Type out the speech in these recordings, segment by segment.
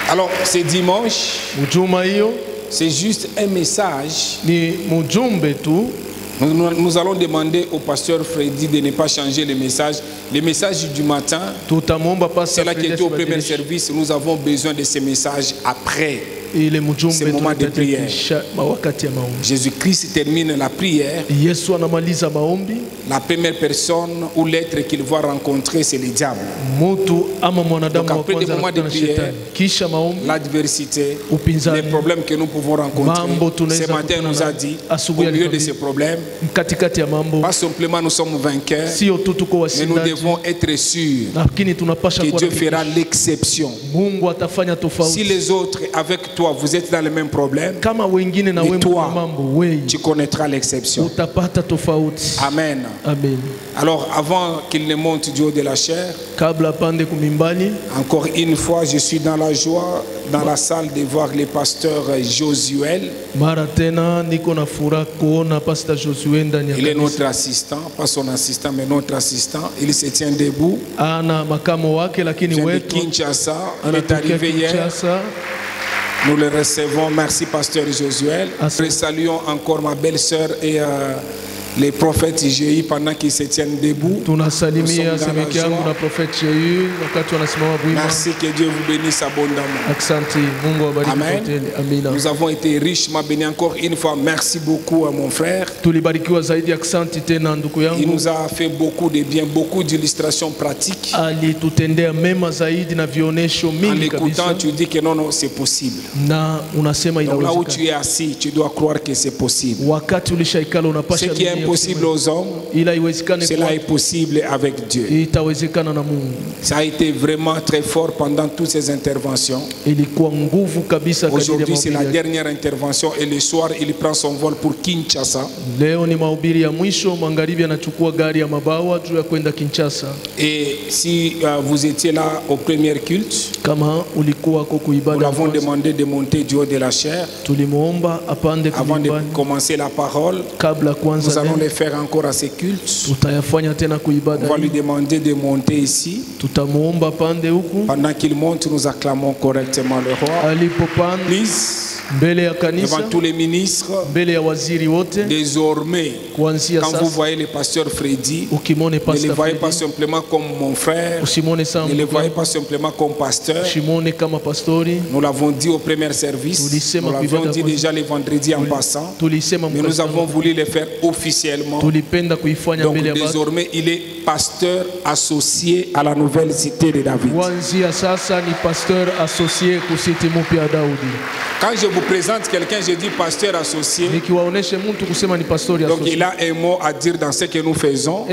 Alors, c'est dimanche. C'est juste un message. Nous allons demander au pasteur Freddy de ne pas changer le message. Le message du matin, c'est là qui était au premier service. Nous avons besoin de ce message après ce moment de prière. Jésus-Christ termine la prière. La première personne ou l'être qu'il va rencontrer, c'est le diable. Donc après des moments de prière, l'adversité, les problèmes que nous pouvons rencontrer, ce matin nous a dit, au milieu de ces problèmes, pas simplement nous sommes vainqueurs, mais nous devons être sûrs que Dieu fera l'exception. Si les autres avec toi, vous êtes dans le même problème, et toi, tu connaîtras l'exception. Amen. Amen. Alors avant qu'il ne monte du haut de la chair, encore une fois, je suis dans la joie, dans la salle, de voir le pasteur Josuel. Il est notre assistant, pas son assistant, mais notre assistant. Il se tient debout. Il vient de Kinshasa. Il est arrivé hier. Nous le recevons. Merci, pasteur Josuel. Nous saluons encore ma belle-sœur et les prophètes Jéhu pendant qu'ils se tiennent debout. Merci, que Dieu vous bénisse abondamment. Amen. Nous avons été richement bénis encore une fois. Merci beaucoup à mon frère. Il nous a fait beaucoup de bien, beaucoup d'illustrations pratiques. En l'écoutant, tu dis que non, c'est possible. Donc là où tu es assis, tu dois croire que c'est possible. Ce qui est impossible aux hommes, cela est possible avec Dieu. Ça a été vraiment très fort pendant toutes ces interventions. Aujourd'hui, c'est la dernière intervention et le soir, il prend son vol pour Kinshasa. Et si vous étiez là au premier culte, nous l'avons demandé de monter du haut de la chair. Avant de commencer la parole, nous allons le faire encore à ces cultes. On va lui demander de monter ici. Pendant qu'il monte, nous acclamons correctement le roi. Please. Devant tous les ministres, désormais, quand vous voyez le pasteur Freddy, ne le voyez pas simplement comme mon frère, ne le voyez pas simplement comme pasteur. Nous l'avons dit au premier service, nous l'avons dit déjà les vendredis en passant, mais nous avons voulu le faire officiellement. Donc désormais, il est pasteur associé à la nouvelle cité de David. Quand je vous présente quelqu'un, je dis pasteur associé. Donc il a un mot à dire dans ce que nous faisons.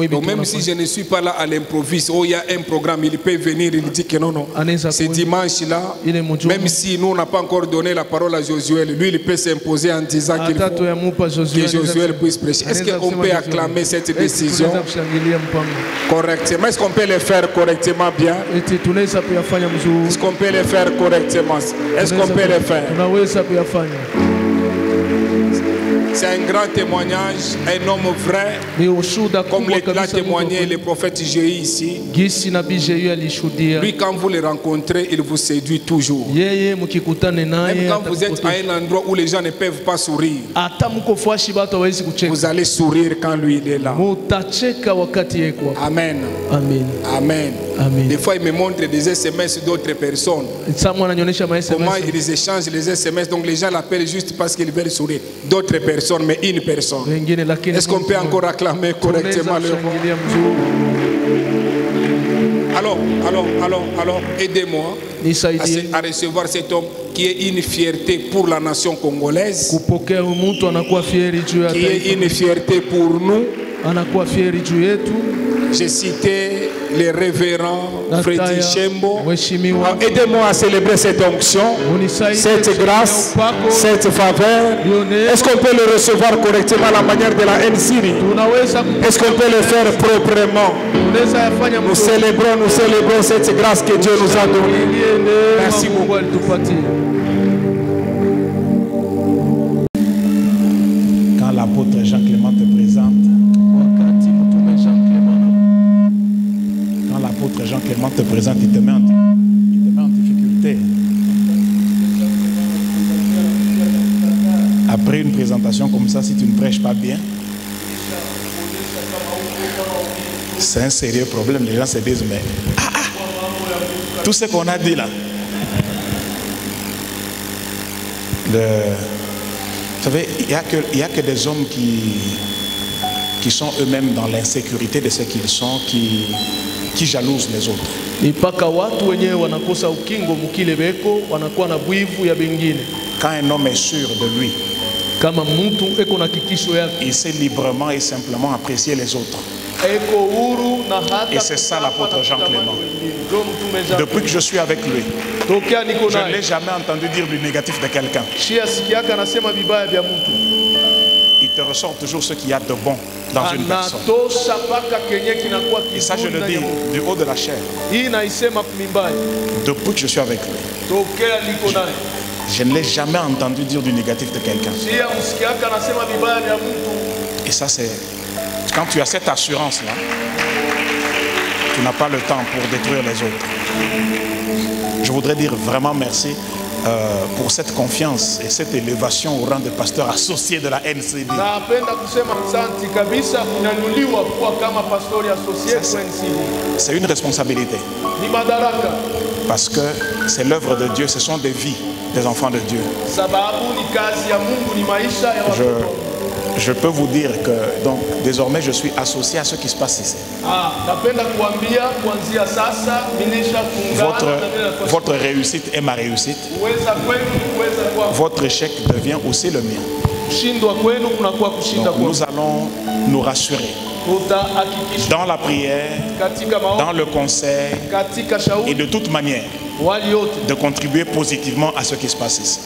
Donc même si je ne suis pas là à l'improviste, il y a un programme, il peut venir, il dit que non, c'est dimanche-là, même si nous n'a pas encore donné la parole à Josuel, lui il peut s'imposer en disant qu'il faut que Josuel puisse prêcher. Est-ce qu'on peut acclamer cette décision correctement? Est-ce qu'on peut le faire correctement bien? Est-ce qu'on peut le faire correctement? Est-ce qu'on peut le faire? C'est un grand témoignage, un homme vrai, comme l'a témoigné le prophète Jéhu ici. Lui, quand vous le rencontrez, il vous séduit toujours. Même quand vous êtes à un endroit où les gens ne peuvent pas sourire, vous allez sourire quand lui il est là. Amen. Amen. Amen. Amen. Des fois, il me montre des SMS d'autres personnes. Comment ils échangent les SMS. Donc les gens l'appellent juste parce qu'ils veulent sourire. D'autres personnes, mais une personne. Est-ce qu'on peut encore acclamer correctement le roi? Alors, aidez-moi à recevoir cet homme qui est une fierté pour la nation congolaise, qui est une fierté pour nous. J'ai cité les révérends Freddy Chembo. Aidez-moi à célébrer cette onction, cette grâce, cette faveur. Est-ce qu'on peut le recevoir correctement à la manière de la NCD? Est-ce qu'on peut le faire proprement? Nous célébrons cette grâce que Dieu nous a donnée. Merci beaucoup. Quand l'apôtre Jean-Clément te présente, Jean-Clément te présente, il te met en difficulté. Après une présentation comme ça, si tu ne prêches pas bien, c'est un sérieux problème. Les gens se disent, mais tout ce qu'on a dit là. Vous savez, il n'y a que des hommes qui sont eux-mêmes dans l'insécurité de ce qu'ils sont, qui jalousent les autres. Quand un homme est sûr de lui, il sait librement et simplement apprécier les autres. Et c'est ça l'apôtre Jean Clément. Depuis que je suis avec lui, je ne l'ai jamais entendu dire du négatif de quelqu'un. Il te ressort toujours ce qu'il y a de bon dans une personne. Et ça, je le dis du haut de la chair. Depuis que je suis avec lui, je ne l'ai jamais entendu dire du négatif de quelqu'un. Et ça, c'est... Quand tu as cette assurance-là, tu n'as pas le temps pour détruire les autres. Je voudrais dire vraiment merci pour cette confiance et cette élévation au rang de pasteur associé de la NCD. C'est une responsabilité. Parce que c'est l'œuvre de Dieu, ce sont des vies des enfants de Dieu. Je peux vous dire que donc, désormais je suis associé à ce qui se passe ici. Votre réussite est ma réussite. Votre échec devient aussi le mien. Donc, nous allons nous rassurer dans la prière, dans le conseil et de toute manière de contribuer positivement à ce qui se passe ici.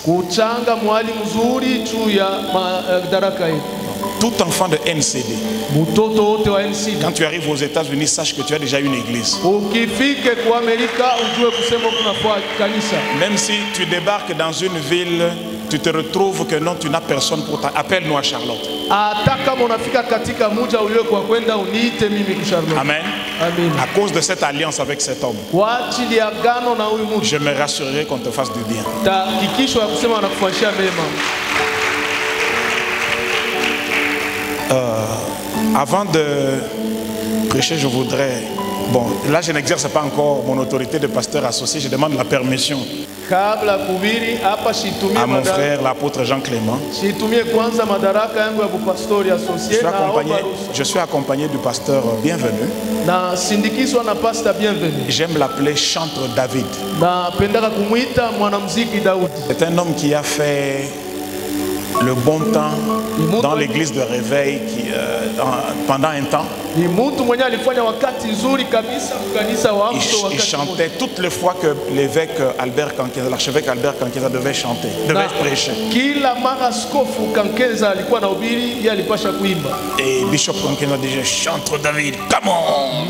Tout enfant de NCD, quand tu arrives aux États-Unis, sache que tu as déjà une église. Même si tu débarques dans une ville, tu te retrouves que non, tu n'as personne pour t'appeler. Appelle-nous à Charlotte. Amen. À cause de cette alliance avec cet homme, je me rassurerai qu'on te fasse du bien. Avant de prêcher, je voudrais... Bon, là je n'exerce pas encore mon autorité de pasteur associé, je demande la permission à mon frère l'apôtre Jean Clément. Je suis accompagné du pasteur Bienvenu. J'aime l'appeler Chantre David. C'est un homme qui a fait le bon temps dans l'église de réveil pendant un temps. Il chantait toutes les fois que l'évêque Albert Kankéza, l'archevêque Albert Kankéza devait chanter, devait prêcher. Et Bishop Kankéza disait Chantre David, come on!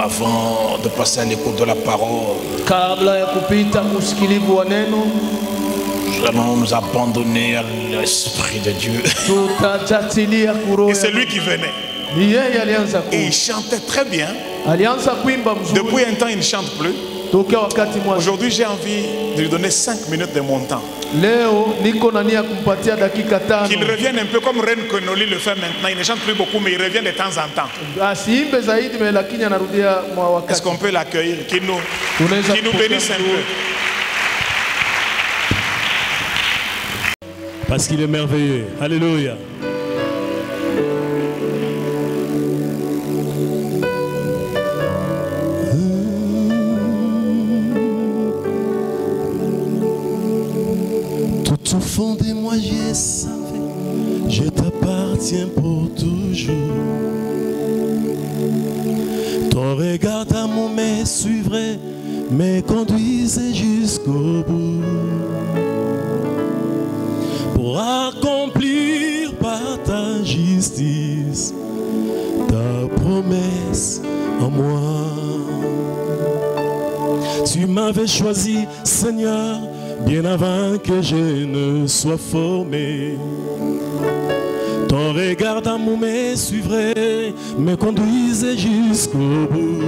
Avant de passer à l'écoute de la parole, nous allons nous abandonner à l'Esprit de Dieu. Et c'est lui qui venait. Et il chantait très bien. Depuis un temps, il ne chante plus. Aujourd'hui, j'ai envie de lui donner 5 minutes de mon temps. Qu'il revienne un peu comme Reine Konoli le fait maintenant. Il ne chante plus beaucoup, mais il revient de temps en temps. Est-ce qu'on peut l'accueillir? Qu'il nous bénisse un peu. Parce qu'il est merveilleux. Alléluia. Tout au fond de moi, j'ai savais, je t'appartiens pour toujours. Ton regard d'amour me suivrait, me conduisait jusqu'au bout. Pour accomplir par ta justice ta promesse en moi. Tu m'avais choisi, Seigneur, bien avant que je ne sois formé. Ton regard d'amour me suivrait, me conduisait jusqu'au bout.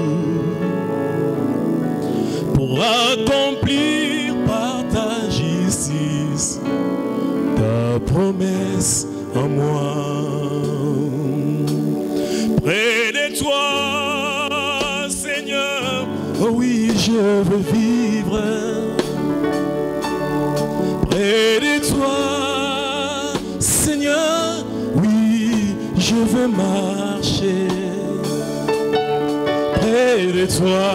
Pour pour accomplir par ta justice ta promesse en moi. Près de toi, Seigneur, oh oui, je veux vivre. Près de toi, Seigneur, oui, je veux marcher. Près de toi,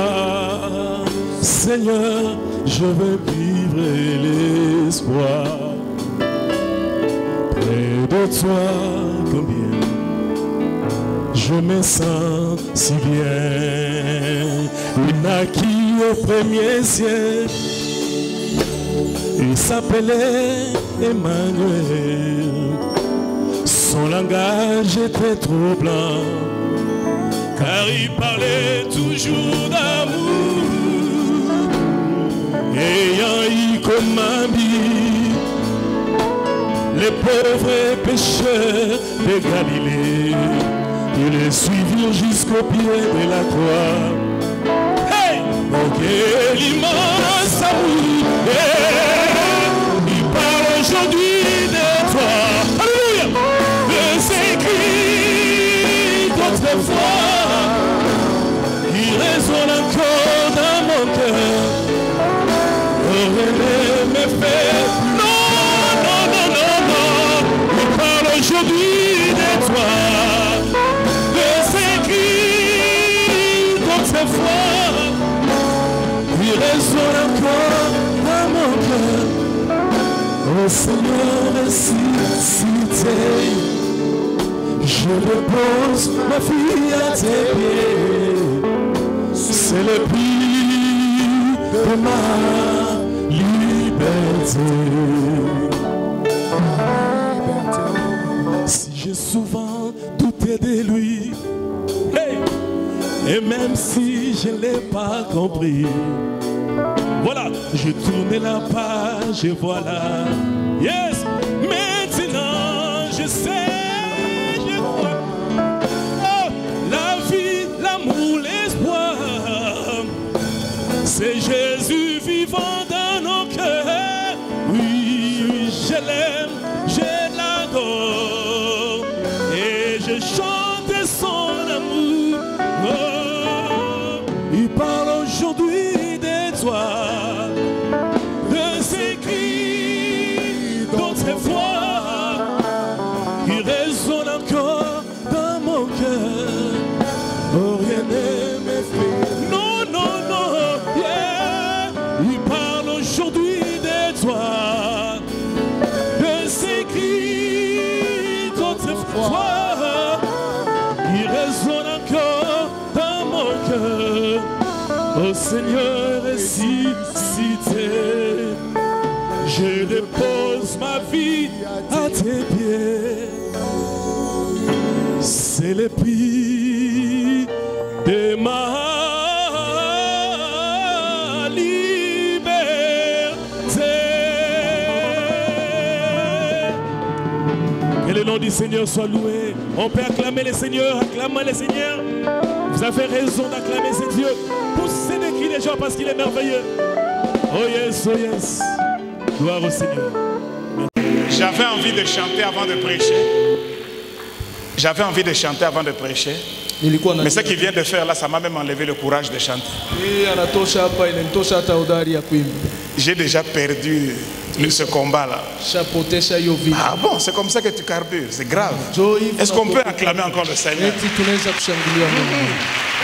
Seigneur, je veux vivre l'espoir. Près de toi, combien je me sens si bien. Il naquit au premier ciel, il s'appelait Emmanuel. Son langage était troublant, car il parlait toujours d'amour. Ayant eu comme ami les pauvres pécheurs de Galilée, ils le suivirent jusqu'au pied de la croix. Hey! Oh, quel immense amour! Il parle aujourd'hui de toi. Alléluia! Les écrits d'autrefois, il résonne encore dans mon cœur. Oh, me fait. Non, non, non, non, non. Il parle aujourd'hui de toi. Il résonne encore dans mon cœur. Oh Seigneur, ressuscité, je dépose ma fille à tes pieds. C'est le prix de ma liberté. Si j'ai souvent douté de lui, hey! Et même si je ne l'ai pas compris, voilà, je tourne la page et voilà. Yes, maintenant je sais, je crois. Oh, la vie, l'amour, l'espoir, c'est Jésus vivant dans nos cœurs. Oui, je l'aime, je l'adore et je chante son amour. Oh, il parle aujourd'hui de toi, de ces cris d'autrefois, qui résonnent encore dans mon cœur. Oh, rien ne m'effraie. Non, non, non, yeah. Il parle aujourd'hui de toi, de ces cris d'autrefois, qui résonnent encore dans mon cœur. Oh Seigneur, ressuscité, je dépose ma vie à tes pieds. C'est le prix de ma liberté. Que le nom du Seigneur soit loué. On peut acclamer le Seigneur, acclamez le Seigneur. Vous avez raison d'acclamer ce Dieu. Poussez des cris des gens parce qu'il est merveilleux. Oh yes, oh yes. Gloire au Seigneur. J'avais envie de chanter avant de prêcher. J'avais envie de chanter avant de prêcher. Mais ce qu'il vient de faire là, ça m'a même enlevé le courage de chanter. J'ai déjà perdu ce combat là. Ah bon, c'est comme ça que tu carbures, c'est grave. Est-ce qu'on peut acclamer encore le Seigneur?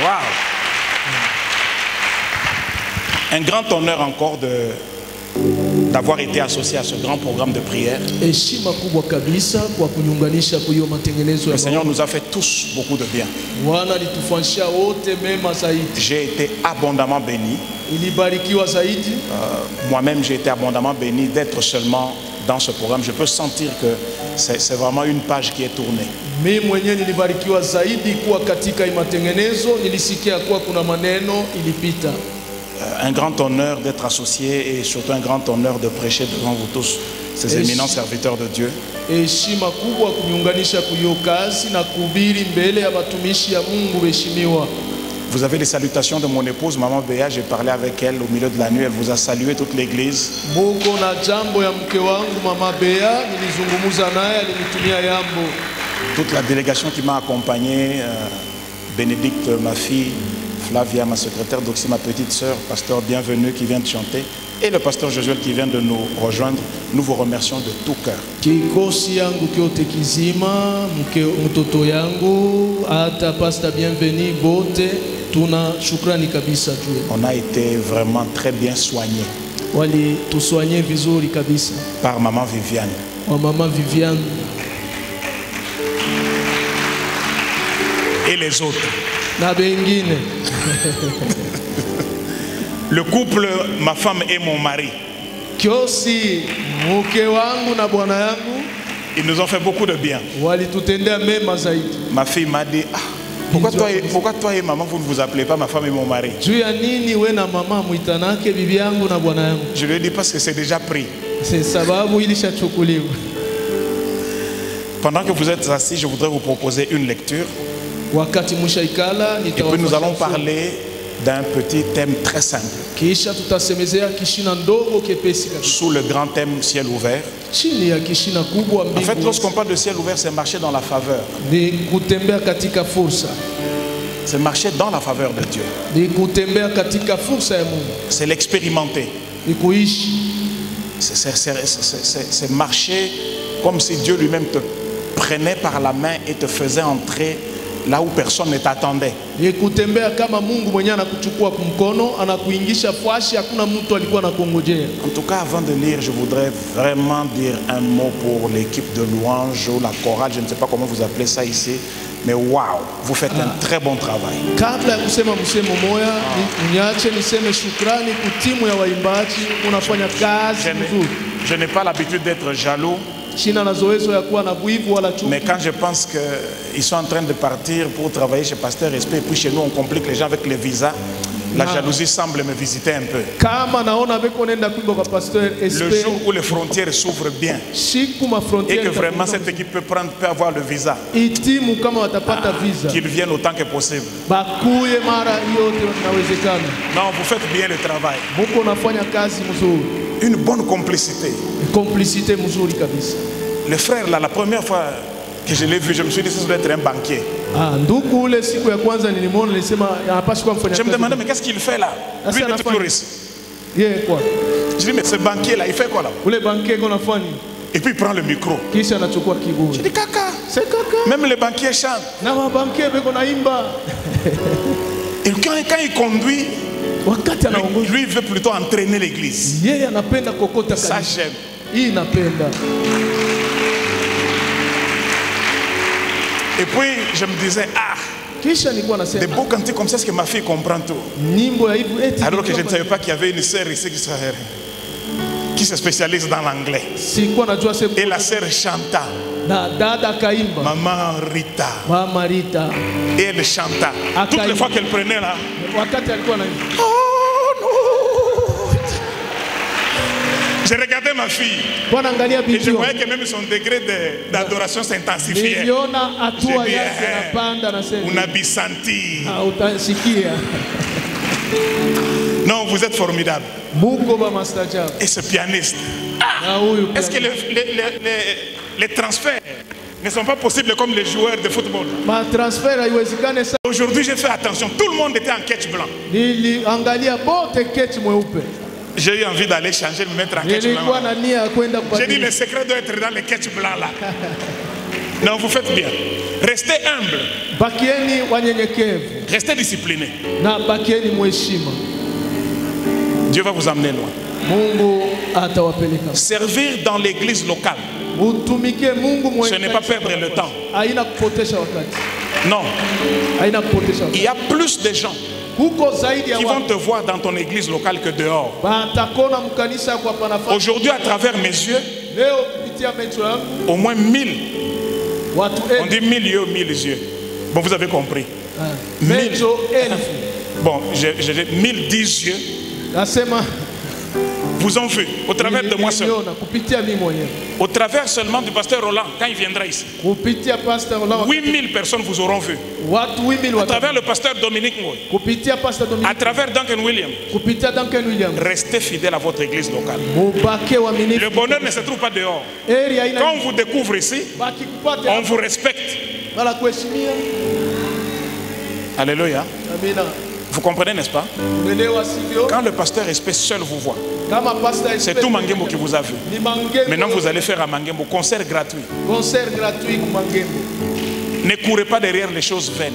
Wow. Un grand honneur encore d'avoir été associé à ce grand programme de prière. Le Seigneur nous a fait tous beaucoup de bien. J'ai été abondamment béni. Moi-même j'ai été abondamment béni d'être seulement dans ce programme. Je peux sentir que c'est vraiment une page qui est tournée. Un grand honneur d'être associé et surtout un grand honneur de prêcher devant vous tous, ces éminents serviteurs de Dieu. Vous avez les salutations de mon épouse, Maman Béa. J'ai parlé avec elle au milieu de la nuit. Elle vous a salué, toute l'église. Toute la délégation qui m'a accompagné, Bénédicte, ma fille, Flavia, ma secrétaire, Doxy, ma petite sœur, pasteur bienvenu qui vient de chanter, et le pasteur Josuel qui vient de nous rejoindre, nous vous remercions de tout cœur. On a été vraiment très bien soignés par Maman Viviane. Et les autres. Le couple, ma femme et mon mari, ils nous ont fait beaucoup de bien. Ma fille m'a dit, ah, pourquoi toi et maman vous ne vous appelez pas ma femme et mon mari? Je lui ai dit parce que c'est déjà pris. Pendant que vous êtes assis, je voudrais vous proposer une lecture. Et puis nous allons parler d'un petit thème très simple. Sous le grand thème ciel ouvert. En fait, lorsqu'on parle de ciel ouvert, c'est marcher dans la faveur. C'est marcher dans la faveur de Dieu. C'est l'expérimenter. C'est marcher comme si Dieu lui-même te prenait par la main et te faisait entrer là où personne ne t'attendait. En tout cas, avant de lire, je voudrais vraiment dire un mot pour l'équipe de louange ou la chorale, je ne sais pas comment vous appelez ça ici, mais waouh, vous faites un très bon travail. Je n'ai pas l'habitude d'être jaloux. Mais quand je pense qu'ils sont en train de partir pour travailler chez Pasteur Respect et puis chez nous on complique les gens avec les visas, la jalousie semble me visiter un peu. Le jour où les frontières s'ouvrent bien et que vraiment cette équipe peut avoir le visa, qu'ils viennent autant que possible. Non, vous faites bien le travail. Une bonne complicité. Le frère là, la première fois que je l'ai vu, je me suis dit ça doit être un banquier. Je me demandais mais qu'est-ce qu'il fait là? Lui il est touriste. Je dis mais ce banquier là, il fait quoi là? Et puis il prend le micro. Je dis caca. Même les banquiers chantent. Et quand il conduit, lui il veut plutôt entraîner l'église. Ça j'aime. Et puis je me disais, ah, des beaux cantiques comme ça, est-ce que ma fille comprend tout? Alors que je ne savais pas qu'il y avait une sœur ici qui se spécialise dans l'anglais. Et la sœur chanta. Maman Rita. Et elle chanta. Toutes les fois qu'elle prenait là. J'ai regardé ma fille et je voyais que même son degré d'adoration s'intensifiait. J'ai dit, Unabisanti. Non, vous êtes formidable. Et ce pianiste. Est-ce que les transferts ne sont pas possibles comme les joueurs de football? Aujourd'hui, j'ai fait attention. Tout le monde était en catch blanc. J'ai eu envie d'aller changer, me mettre en catch blanc. J'ai dit, le secret doit être dans les catch blancs là. Non, vous faites bien. Restez humble. Restez discipliné. Dieu va vous emmener loin. Servir dans l'église locale, ce n'est pas perdre le temps. Non. Il y a plus de gens qui vont te voir dans ton église locale que dehors. Aujourd'hui, à travers mes yeux, au moins 1000. On dit 1000 yeux, 1000 yeux. Bon, vous avez compris. 1000. Bon, j'ai 1010 yeux vous ont vu au travers de moi seul. Au travers seulement du pasteur Roland quand il viendra ici. 8000 personnes vous auront vu. À travers le pasteur Dominique Ngoy. À travers Duncan William. Restez fidèles à votre église locale. Le bonheur ne se trouve pas dehors. Quand on vous découvre ici, on vous respecte. Alléluia. Vous comprenez, n'est-ce pas? Quand le pasteur espèce seul vous voit, c'est tout Mangembo qui vous a vu. Maintenant vous allez faire à Mangembo concert gratuit. Ne courez pas derrière les choses vaines.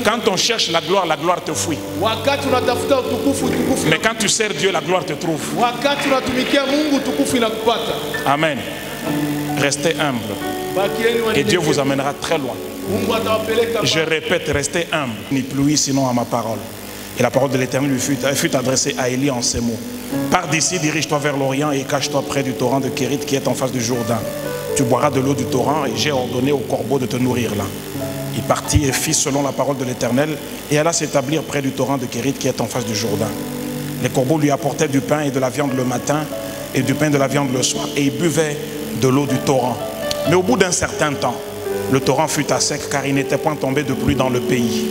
Quand on cherche la gloire te fuit. Mais quand tu sers Dieu, la gloire te trouve. Amen. Restez humble et Dieu vous amènera très loin. Je répète, restez humble. Ni pluie sinon à ma parole. Et la parole de l'Éternel fut adressée à Élie en ces mots. Pars d'ici, dirige-toi vers l'Orient et cache-toi près du torrent de Kérit qui est en face du Jourdain. Tu boiras de l'eau du torrent et j'ai ordonné aux corbeaux de te nourrir là. Il partit et fit selon la parole de l'Éternel et alla s'établir près du torrent de Kérit qui est en face du Jourdain. Les corbeaux lui apportaient du pain et de la viande le matin et du pain et de la viande le soir. Et il buvait de l'eau du torrent. Mais au bout d'un certain temps, le torrent fut à sec car il n'était point tombé de pluie dans le pays.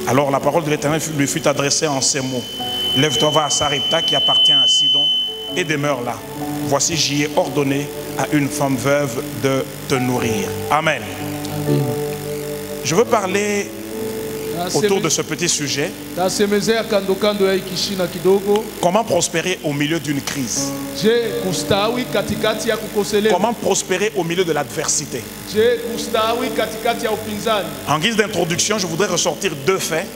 Alors la parole de l'Éternel lui fut adressée en ces mots. Lève-toi, va à Sarepta qui appartient à Sidon et demeure là. Voici, j'y ai ordonné à une femme veuve de te nourrir. Amen. Amen. Je veux parler autour de ce petit sujet. Comment prospérer au milieu d'une crise? Comment prospérer au milieu de l'adversité? En guise d'introduction, je voudrais ressortir deux faits.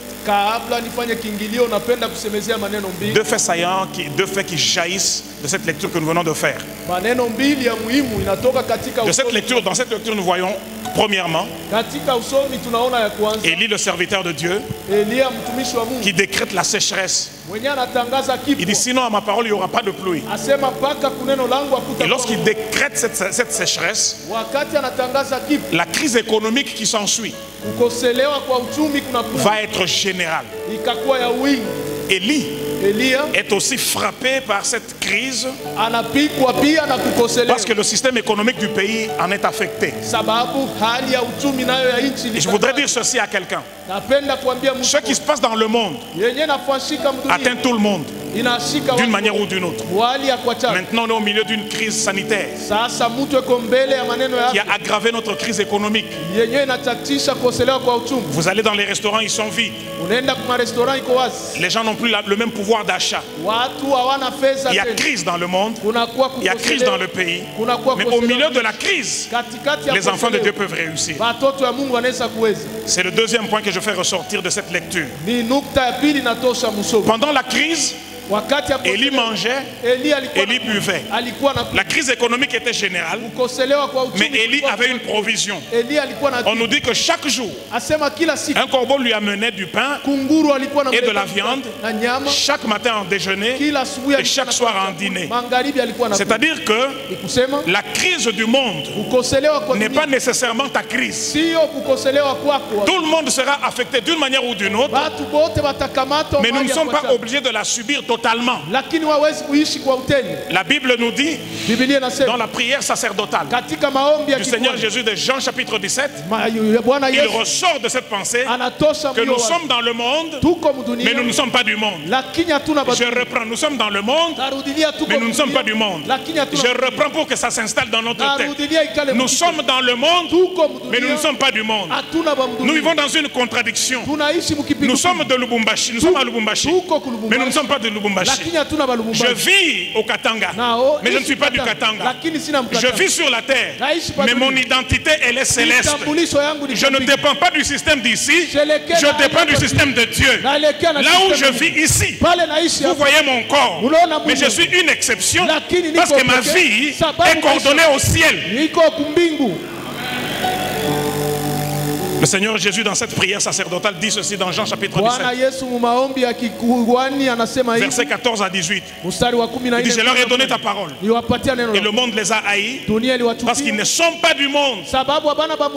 Deux faits saillants, deux faits qui jaillissent de cette lecture que nous venons de faire. Dans cette lecture, nous voyons, premièrement, Élie, le serviteur de Dieu, qui décrète la sécheresse. Il dit, sinon à ma parole, il n'y aura pas de pluie. Et lorsqu'il décrète cette sécheresse, la crise économique qui s'ensuit va être générale. Élie est aussi frappé par cette crise parce que le système économique du pays en est affecté. Et je voudrais dire ceci à quelqu'un. Ce qui se passe dans le monde atteint tout le monde d'une manière ou d'une autre. Maintenant, on est au milieu d'une crise sanitaire qui a aggravé notre crise économique. Vous allez dans les restaurants, ils sont vides. Les gens n'ont plus le même pouvoir d'achat. Il y a crise dans le monde, il y a crise dans le pays, mais au milieu de la crise, les enfants de Dieu peuvent réussir. C'est le deuxième point que je fais ressortir de cette lecture. Pendant la crise, Élie mangeait, Élie buvait. La crise économique était générale, mais Élie avait une provision. On nous dit que chaque jour, un corbeau lui amenait du pain et de la viande, chaque matin en déjeuner et chaque soir en dîner. C'est-à-dire que la crise du monde n'est pas nécessairement ta crise. Tout le monde sera affecté d'une manière ou d'une autre, mais nous ne sommes pas obligés de la subir totalement. La Bible nous dit dans la prière sacerdotale du Seigneur Jésus de Jean chapitre 17, il ressort de cette pensée que nous sommes dans le monde, mais nous ne sommes pas du monde. Je reprends, nous sommes dans le monde, mais nous ne sommes pas du monde. Je reprends pour que ça s'installe dans notre tête. Nous sommes dans le monde, mais nous ne sommes pas du monde. Nous vivons dans une contradiction. Nous sommes de Lubumbashi, nous sommes à Lubumbashi, mais nous ne sommes pas de Lubumbashi. Je vis au Katanga, mais je ne suis pas du Katanga. Je vis sur la terre, mais mon identité, elle est céleste. Je ne dépends pas du système d'ici, je dépends du système de Dieu. Là où je vis ici, vous voyez mon corps, mais je suis une exception parce que ma vie est coordonnée au ciel. Le Seigneur Jésus dans cette prière sacerdotale dit ceci dans Jean chapitre 17. Versets 14 à 18. Il dit, je leur ai donné ta parole. Et le monde les a haïs parce qu'ils ne sont pas du monde.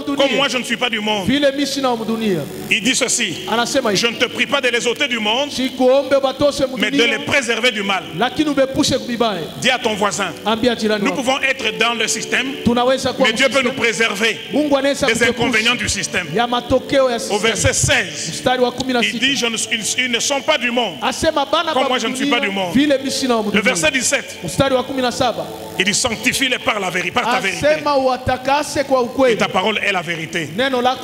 Comme moi je ne suis pas du monde. Il dit ceci. Je ne te prie pas de les ôter du monde, mais de les préserver du mal. Dis à ton voisin, nous pouvons être dans le système, mais Dieu peut nous préserver des inconvénients du système. Au verset 16, il dit, ils ne sont pas du monde, comme moi je ne suis pas du monde. Le verset 17, il dit, sanctifie-les par la vérité, par ta vérité. Et ta parole est la vérité.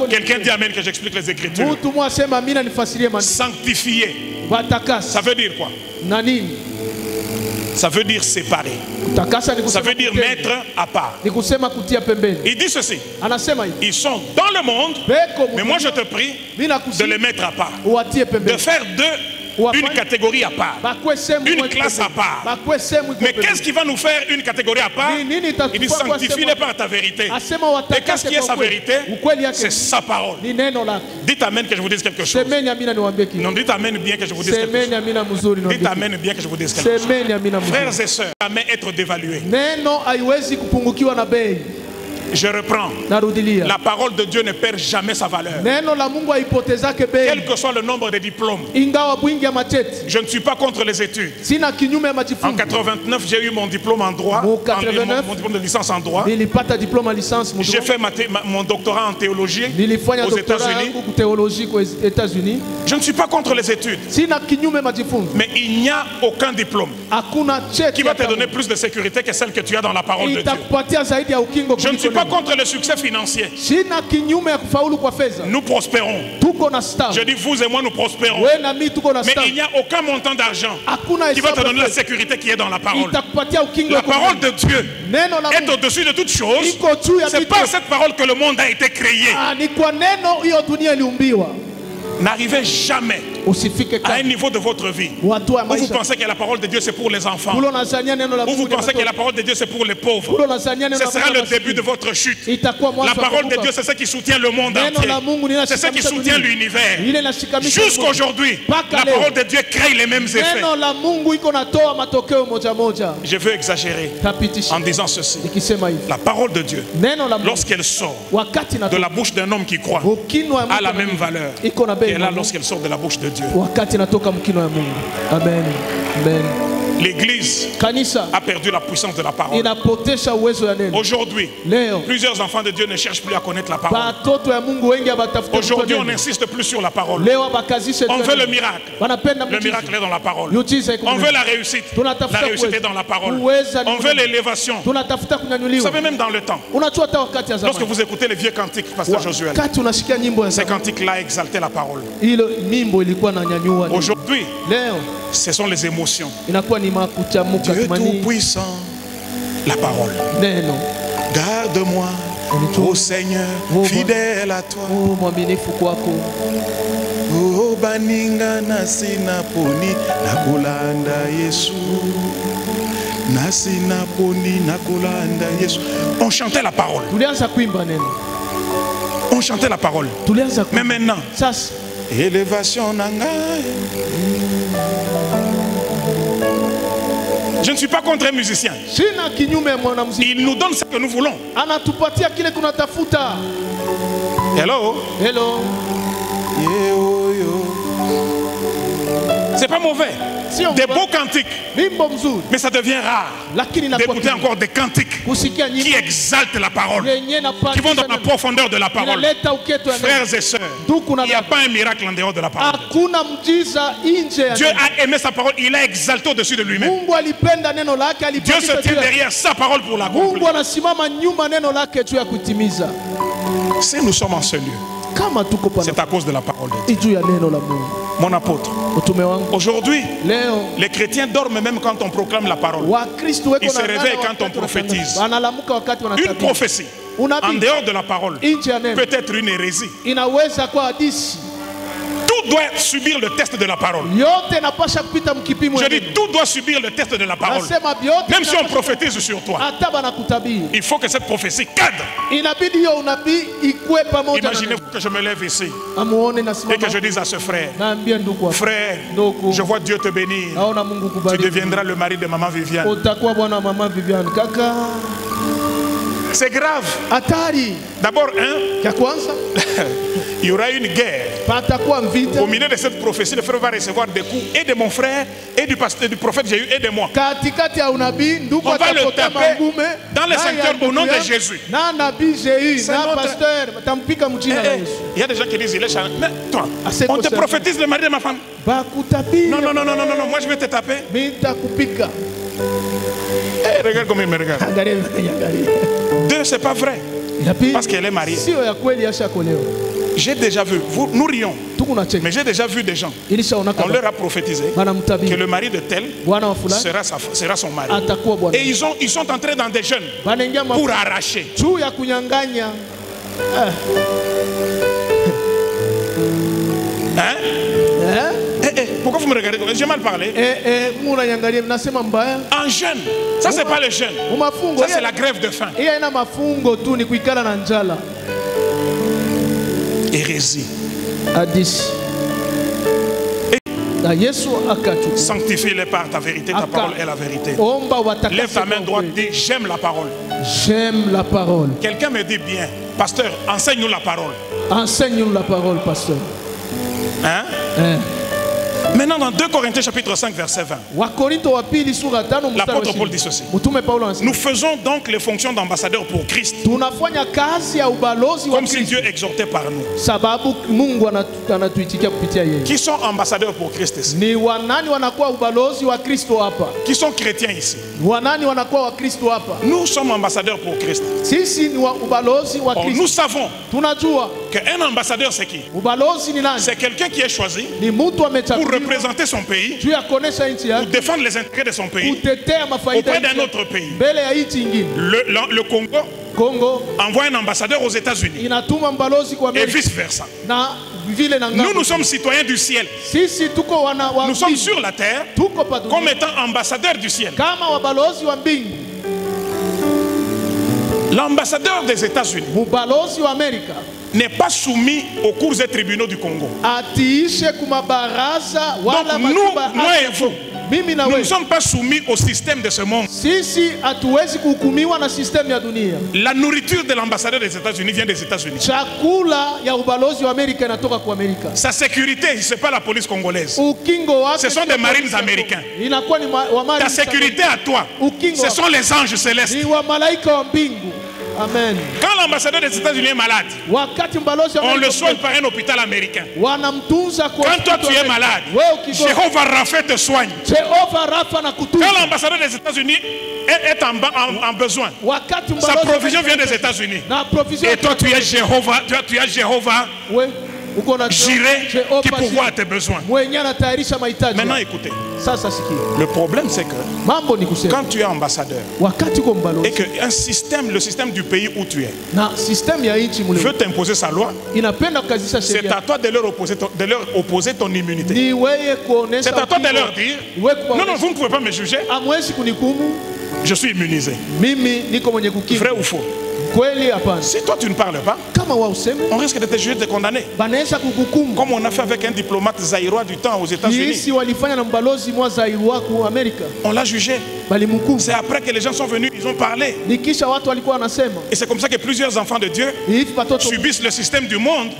Quelqu'un dit amen que j'explique les Écritures. Sanctifier, ça veut dire quoi? Ça veut dire séparer. Ça veut dire mettre à part. Il dit ceci. Ils sont dans le monde, mais moi je te prie de les mettre à part. De faire une catégorie à part, une classe à part. Mais qu'est-ce qui va nous faire une catégorie à part? Il dit sanctifie-les par ta vérité. Et qu'est-ce qui est sa vérité? C'est sa parole. Dites amen que je vous dise quelque chose. Non, dites amen bien que je vous dise quelque chose. Dites amen bien que je vous dise quelque chose. Frères et sœurs, jamais être dévalué. Je reprends. La parole de Dieu ne perd jamais sa valeur. Quel que soit le nombre de diplômes. Je ne suis pas contre les études. En 89, j'ai eu mon diplôme en droit. Mon diplôme de licence en droit. J'ai fait mon doctorat en théologie aux États-Unis. Je ne suis pas contre les études. Mais il n'y a aucun diplôme qui va te donner plus de sécurité que celle que tu as dans la parole de Dieu. Je ne suis pas contre le succès financier. Nous prospérons. Je dis vous et moi nous prospérons. Mais il n'y a aucun montant d'argent qui va te donner la sécurité qui est dans la parole. La parole de Dieu est au-dessus de toutes choses. C'est par cette parole que le monde a été créé. N'arrivez jamais à un niveau de votre vie où vous pensez que la parole de Dieu c'est pour les enfants, où vous pensez que la parole de Dieu c'est pour les pauvres. Ce sera le début de votre chute. La parole de Dieu c'est ce qui soutient le monde entier, c'est ce qui soutient l'univers. Jusqu'aujourd'hui, la parole de Dieu crée les mêmes effets. Je veux exagérer en disant ceci. La parole de Dieu, lorsqu'elle sort de la bouche d'un homme qui croit, a la même valeur qu'elle a lorsqu'elle sort de la bouche de Dieu. Amen. Amen. L'église a perdu la puissance de la parole. Aujourd'hui, plusieurs enfants de Dieu ne cherchent plus à connaître la parole. Aujourd'hui, on n'insiste plus sur la parole. On veut le miracle. Le miracle est dans la parole. On veut la réussite. La réussite est dans la parole. On veut l'élévation. Vous savez, même dans le temps, lorsque vous écoutez les vieux cantiques, Pasteur Josuel, ces cantiques-là exaltaient la parole. Aujourd'hui, ce sont les émotions. Dieu tout-puissant, la parole. Garde-moi, ô Seigneur, fidèle à toi. Oh baninga nasina poni nakulanda Yesu. Nasina poni nakulanda Yesu. On chantait la parole. On chantait la parole. Mais maintenant, élévation nanga. Je ne suis pas contre un musicien. Il nous donne ce que nous voulons. Hello. Hello. C'est pas mauvais. Des beaux cantiques. Mais ça devient rare d'écouter encore des cantiques qui exaltent la parole, qui vont dans la profondeur de la parole. Frères et sœurs, il n'y a pas un miracle en dehors de la parole. Dieu a aimé sa parole, il l'a exalté au-dessus de lui-même. Dieu se tient derrière sa parole pour l'accomplir. Si nous sommes en ce lieu, c'est à cause de la parole de Dieu. Mon apôtre, aujourd'hui, les chrétiens dorment même quand on proclame la parole. Ils se réveillent quand on prophétise. Une prophétie en dehors de la parole peut être une hérésie. Tout tout doit subir le test de la parole. Je dis tout doit subir le test de la parole. Même si on prophétise sur toi, il faut que cette prophétie cadre. Imaginez-vous que je me lève ici et que je dise à ce frère, frère, je vois Dieu te bénir. Tu deviendras le mari de maman Viviane. C'est grave. D'abord, il y aura une guerre. Au milieu de cette prophétie, le frère va recevoir des coups et de mon frère et du pasteur, du prophète Jésus et de moi. On va le taper dans les sanctuaires au nom de Jésus. Il y a des gens qui disent, il est charmant. Mais toi, on te prophétise le mari de ma femme. Non, non, non, non, non, non, moi je vais te taper. Regarde comme il me regarde. Deux, c'est pas vrai. Parce qu'elle est mariée. J'ai déjà vu, nous rions, mais j'ai déjà vu des gens, on leur a prophétisé que le mari de tel sera son mari. Et ils sont entrés dans des jeûnes pour arracher. Hein? Pourquoi vous me regardez? J'ai mal parlé. En jeûne, ça c'est pas le jeûne, ça c'est la grève de faim. Hérésie. Sanctifie-les par ta vérité, ta parole est la vérité. Lève ta main droite, dis j'aime la parole. J'aime la parole. Quelqu'un me dit bien, pasteur, enseigne-nous la parole. Enseigne-nous la parole, pasteur. Hein? Maintenant dans 2 Corinthiens chapitre 5 verset 20, l'apôtre Paul dit ceci: nous faisons donc les fonctions d'ambassadeurs pour Christ, comme si Dieu exhortait par nous. Qui sont ambassadeurs pour Christ ici? Qui sont chrétiens ici? Nous sommes ambassadeurs pour Christ. Or, nous savons qu'un ambassadeur c'est qui? C'est quelqu'un qui est choisi pour représenter son pays, pour défendre les intérêts de son pays auprès d'un autre pays. Le Congo envoie un ambassadeur aux États-Unis et vice-versa. Nous sommes citoyens du ciel. Nous sommes sur la terre comme étant ambassadeurs du ciel. L'ambassadeur des États-Unis n'est pas soumis aux cours et tribunaux du Congo. Donc nous, moi et vous, nous ne sommes pas soumis au système de ce monde. La nourriture de l'ambassadeur des États-Unis vient des États-Unis. Sa sécurité, ce n'est pas la police congolaise. Ce sont des marines américains. Ta sécurité à toi, ce sont les anges célestes. Amen. Quand l'ambassadeur des États-Unis est malade, on le soigne par un hôpital américain. Quand toi tu es malade, Jéhovah Rapha te soigne. Quand l'ambassadeur des États-Unis est en besoin, sa provision vient des États-Unis. Et toi tu es Jéhovah, Jireh qui pourvoit à tes besoins. Maintenant écoutez, le problème c'est que quand tu es ambassadeur et que le système du pays où tu es veut t'imposer sa loi, c'est à toi de leur opposer ton immunité. C'est à toi de leur dire non, non, vous ne pouvez pas me juger, je suis immunisé. Vrai ou faux? Si toi tu ne parles pas, on risque de te juger, de te condamner. Comme on a fait avec un diplomate zaïrois du temps aux États-Unis. On l'a jugé. C'est après que les gens sont venus, ils ont parlé. Et c'est comme ça que plusieurs enfants de Dieu subissent le système du monde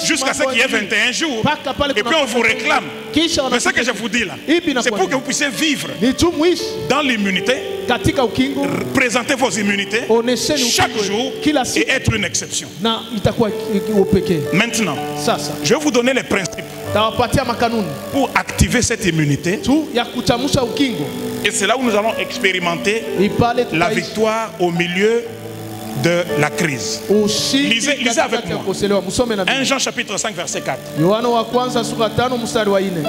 jusqu'à ce qu'il y ait 21 jours. Et puis on vous réclame. Mais ce que je vous dis là, c'est pour que vous puissiez vivre dans l'immunité, présenter vos immunités chaque jour et être une exception. Maintenant, je vais vous donner les principes pour activer cette immunité. Et c'est là où nous allons expérimenter la victoire au milieu de la crise. Lisez avec moi 1 Jean chapitre 5 verset 4.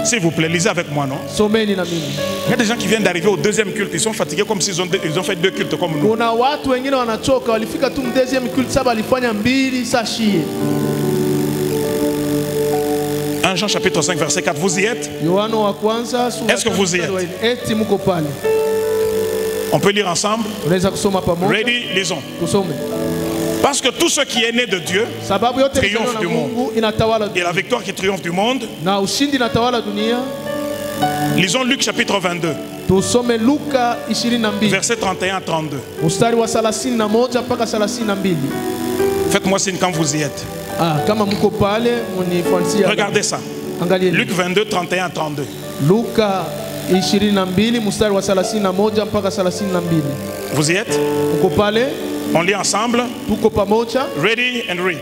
S'il vous plaît, lisez avec moi, non? Il y a des gens qui viennent d'arriver au deuxième culte, ils sont fatigués comme s'ils ont fait 2 cultes comme nous. 1 1 Jean chapitre 5 verset 4, vous y êtes? Est-ce que vous y êtes? On peut lire ensemble? Ready, lisons. Parce que tout ce qui est né de Dieu triomphe du monde. Et la victoire qui triomphe du monde. Lisons Luc chapitre 22. Verset 31 à 32. Faites-moi signe quand vous y êtes. Regardez ça. Luc 22, 31 à 32. Vous y êtes? On lit ensemble. Ready and read.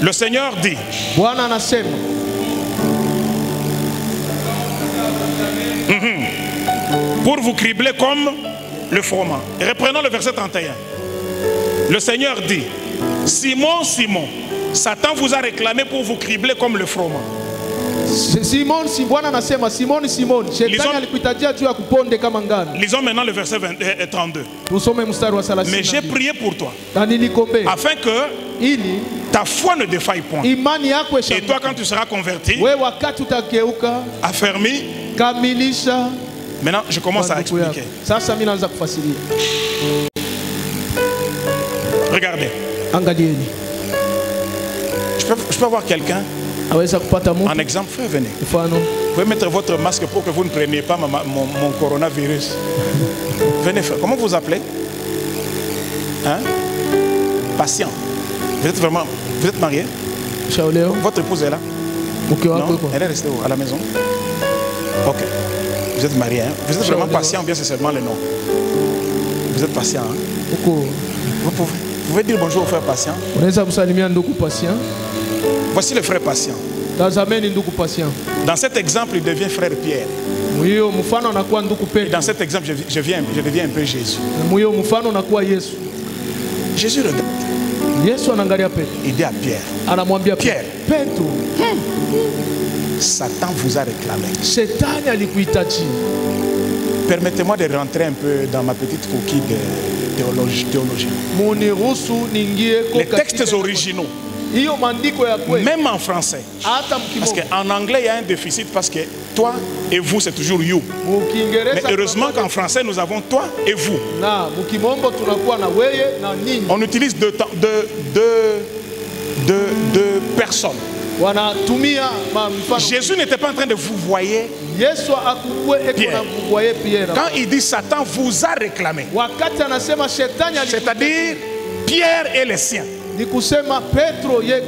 Le Seigneur dit. Pour vous cribler comme le froment. Reprenons le verset 31. Le Seigneur dit, Simon, Simon, Satan vous a réclamé pour vous cribler comme le froment. Lisons maintenant le verset 32. Mais j'ai prié pour toi, afin que ta foi ne défaille point. Et toi, quand tu seras converti, affermi, maintenant je commence à expliquer. Regardez. Je peux avoir quelqu'un? En exemple, frère, venez. Vous pouvez mettre votre masque pour que vous ne preniez pas mon coronavirus. Venez, frère. Comment vous appelez? Hein? Patient. Vous êtes vraiment... Vous êtes marié? Votre épouse est là? Non? Elle est restée où? À la maison? Ok. Vous êtes marié, hein? Vous êtes vraiment patient ou bien c'est seulement le nom? Vous êtes patient, hein? Vous pouvez dire bonjour au frère patient? Voici le frère patient. Dans cet exemple, il devient frère Pierre. Et dans cet exemple, je deviens un peu Jésus. Jésus regarde. Il dit à Pierre, Pierre, Satan vous a réclamé. Permettez-moi de rentrer un peu dans ma petite coquille de théologie. Les textes originaux, même en français, parce qu'en anglais il y a un déficit parce que toi et vous c'est toujours you. Mais heureusement qu'en français nous avons toi et vous. On utilise deux personnes. Jésus n'était pas en train de vous voyer Pierre. Quand il dit Satan vous a réclamé, c'est-à-dire Pierre et les siens.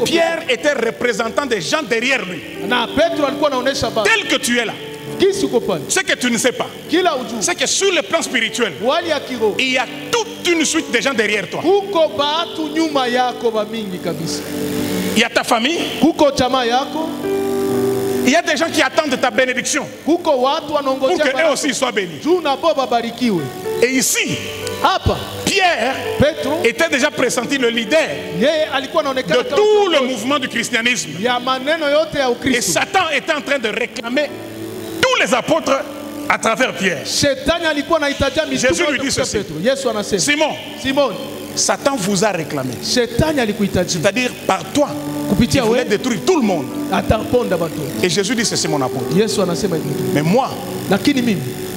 Pierre était représentant des gens derrière lui. Tel que tu es là, ce que tu ne sais pas, c'est que sur le plan spirituel, il y a toute une suite de gens derrière toi. Il y a ta famille. Il y a des gens qui attendent ta bénédiction pour qu'eux aussi soient bénis. Et ici, Pierre était déjà pressenti le leader de tout le mouvement du christianisme. Et Satan était en train de réclamer tous les apôtres à travers Pierre. Jésus lui dit ceci. Simon, Satan vous a réclamé. C'est-à-dire par toi, il voulait détruire tout le monde. Et Jésus dit ceci, mon apôtre. Mais moi,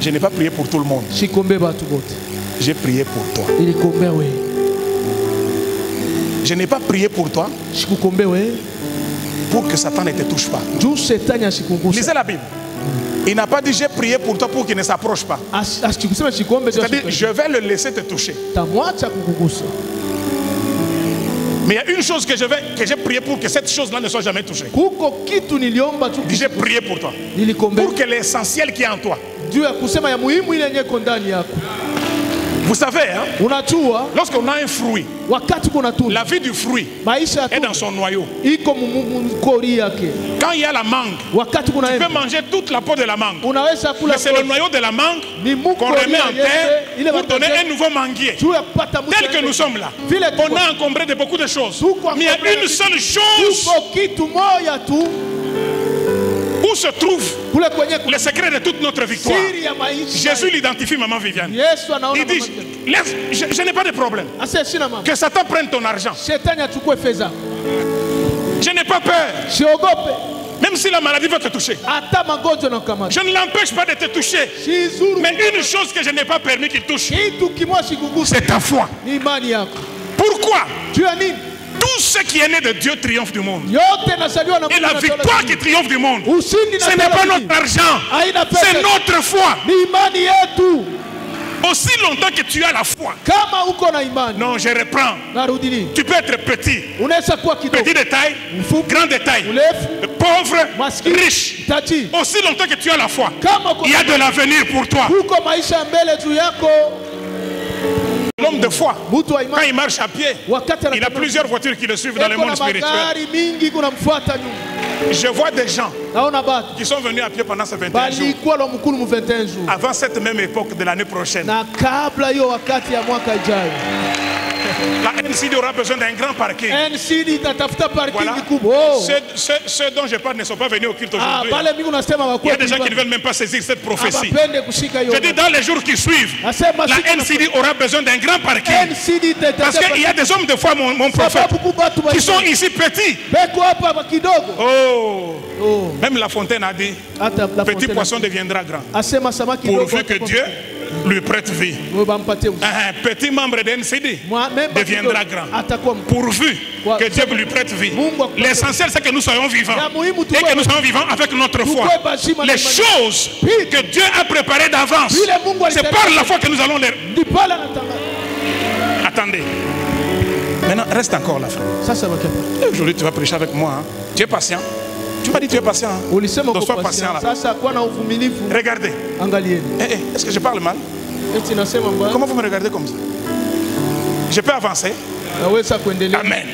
je n'ai pas prié pour tout le monde. J'ai prié pour toi. Je n'ai pas prié pour toi pour que Satan ne te touche pas. Lisez la Bible. Il n'a pas dit j'ai prié pour toi pour qu'il ne s'approche pas. C'est-à-dire je vais le laisser te toucher. Mais il y a une chose que j'ai prié pour que cette chose-là ne soit jamais touchée. J'ai prié pour toi. Pour que l'essentiel qui est en toi. Vous savez, hein, lorsqu'on a un fruit, la vie du fruit est dans son noyau. Quand il y a la mangue, tu peux manger toute la peau de la mangue. Mais c'est le noyau de la mangue qu'on remet en terre pour donner un nouveau manguier. Tel que nous sommes là, on a encombré de beaucoup de choses. Mais il y a une seule chose où se trouve le secret de toute notre victoire. Jésus l'identifie, maman Viviane. Il dit, je n'ai pas de problème que Satan prenne ton argent. Je n'ai pas peur Même si la maladie va te toucher, je ne l'empêche pas de te toucher. Mais une chose que je n'ai pas permis qu'il touche, c'est ta foi. Pourquoi? Tout ce qui est né de Dieu triomphe du monde. Et la victoire qui triomphe du monde, ce n'est pas notre argent, c'est notre foi. Aussi longtemps que tu as la foi. Non, je reprends. Tu peux être petit. Petit de taille, grand de taille, pauvre, riche. Aussi longtemps que tu as la foi, il y a de l'avenir pour toi. L'homme de foi, quand il marche à pied, il a plusieurs voitures qui le suivent dans le monde spirituel. Je vois des gens qui sont venus à pied pendant ces 21 jours. Avant cette même époque de l'année prochaine. La NCD aura besoin d'un grand parking. Voilà. Ceux dont je parle ne sont pas venus au culte aujourd'hui. Il y a des gens qui ne veulent même pas saisir cette prophétie. Je dis dans les jours qui suivent, la NCD aura besoin d'un grand parking. Parce qu'il y a des hommes de foi, mon prophète, qui sont ici petits. Oh. Même La Fontaine a dit, petit poisson deviendra grand. Pourvu que Dieu lui prête vie. Un petit membre d'NCD deviendra grand. Pourvu que Dieu lui prête vie. L'essentiel, c'est que nous soyons vivants. Et que nous soyons vivants avec notre foi. Les choses que Dieu a préparées d'avance, c'est par la foi que nous allons les... Attendez. Maintenant, reste encore là, frère. Aujourd'hui, tu vas prêcher avec moi. Hein. Tu es patient. Tu m'as dit que tu es patient. Hein? Donc sois patient là. Regardez. Est-ce que je parle mal? Comment vous me regardez comme ça? Je peux avancer? Amen.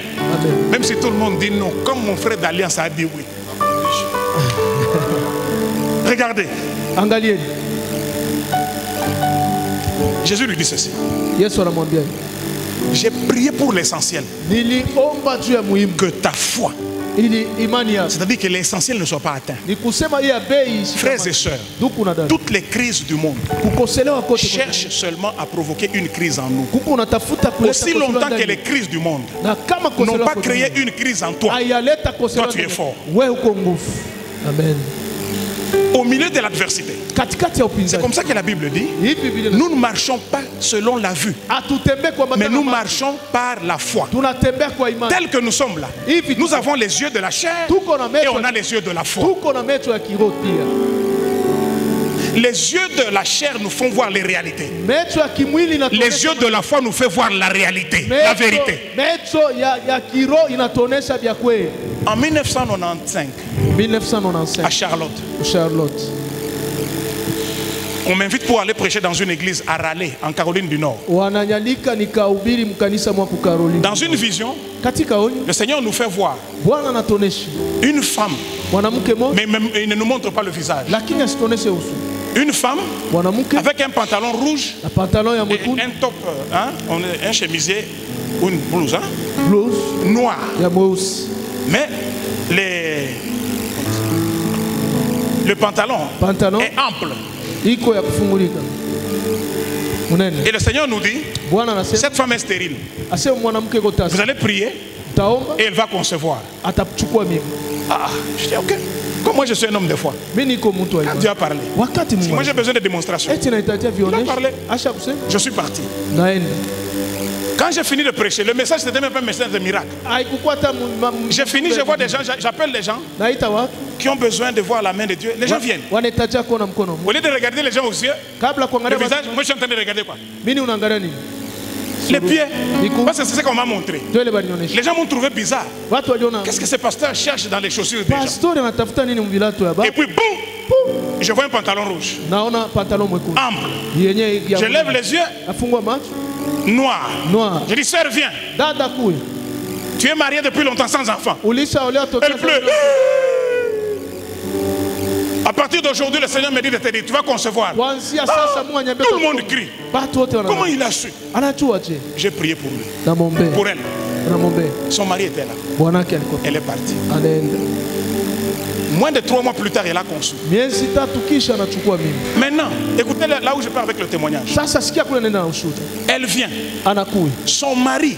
Même si tout le monde dit non, comme mon frère d'Alliance a dit oui. Regardez. Jésus lui dit ceci. J'ai prié pour l'essentiel. Que ta foi, c'est-à-dire que l'essentiel ne soit pas atteint. Frères et sœurs, toutes les crises du monde cherchent seulement à provoquer une crise en nous. Aussi longtemps que les crises du monde n'ont pas créé une crise en toi, toi tu es fort. Amen. Au milieu de l'adversité, c'est comme ça que la Bible dit, nous ne marchons pas selon la vue, mais nous marchons par la foi. Tel que nous sommes là, nous avons les yeux de la chair et on a les yeux de la foi. Les yeux de la chair nous font voir les réalités. Les yeux de la foi nous font voir la réalité, la vérité. En 1995, à Charlotte, on m'invite pour aller prêcher dans une église à Raleigh, en Caroline du Nord. Dans une vision, le Seigneur nous fait voir une femme, mais il ne nous montre pas le visage. Une femme avec un pantalon rouge et un top, un chemisier ou une blouse, noire. Mais le pantalon est ample. Et le Seigneur nous dit, cette femme est stérile. Vous allez prier et elle va concevoir. Je dis ok. Comme moi je suis un homme de foi, quand Dieu a parlé, moi j'ai besoin de démonstrations. Il a parlé. Je suis parti. Quand j'ai fini de prêcher, le message n'était même pas un message de miracle. J'ai fini, je vois des gens, j'appelle les gens qui ont besoin de voir la main de Dieu. Les gens viennent. Au lieu de regarder les gens aux yeux, le visage, moi je suis en train de regarder quoi? Les pieds. Parce que c'est ce qu'on m'a montré. Les gens m'ont trouvé bizarre. Qu'est-ce que ces pasteurs cherchent dans les chaussures des gens? Et puis boum, je vois un pantalon rouge. Ample. Je lève les yeux. Noir. Je dis, sœur, viens. Tu es mariée depuis longtemps sans enfant. Elle pleure. À partir d'aujourd'hui, le Seigneur me dit de te dire, tu vas concevoir. Tout le monde crie. Comment il a su? J'ai prié pour lui. Pour elle. Son mari était là. Elle est partie. Moins de 3 mois plus tard, elle a conçu. Maintenant, écoutez là où je pars avec le témoignage. Elle vient. Son mari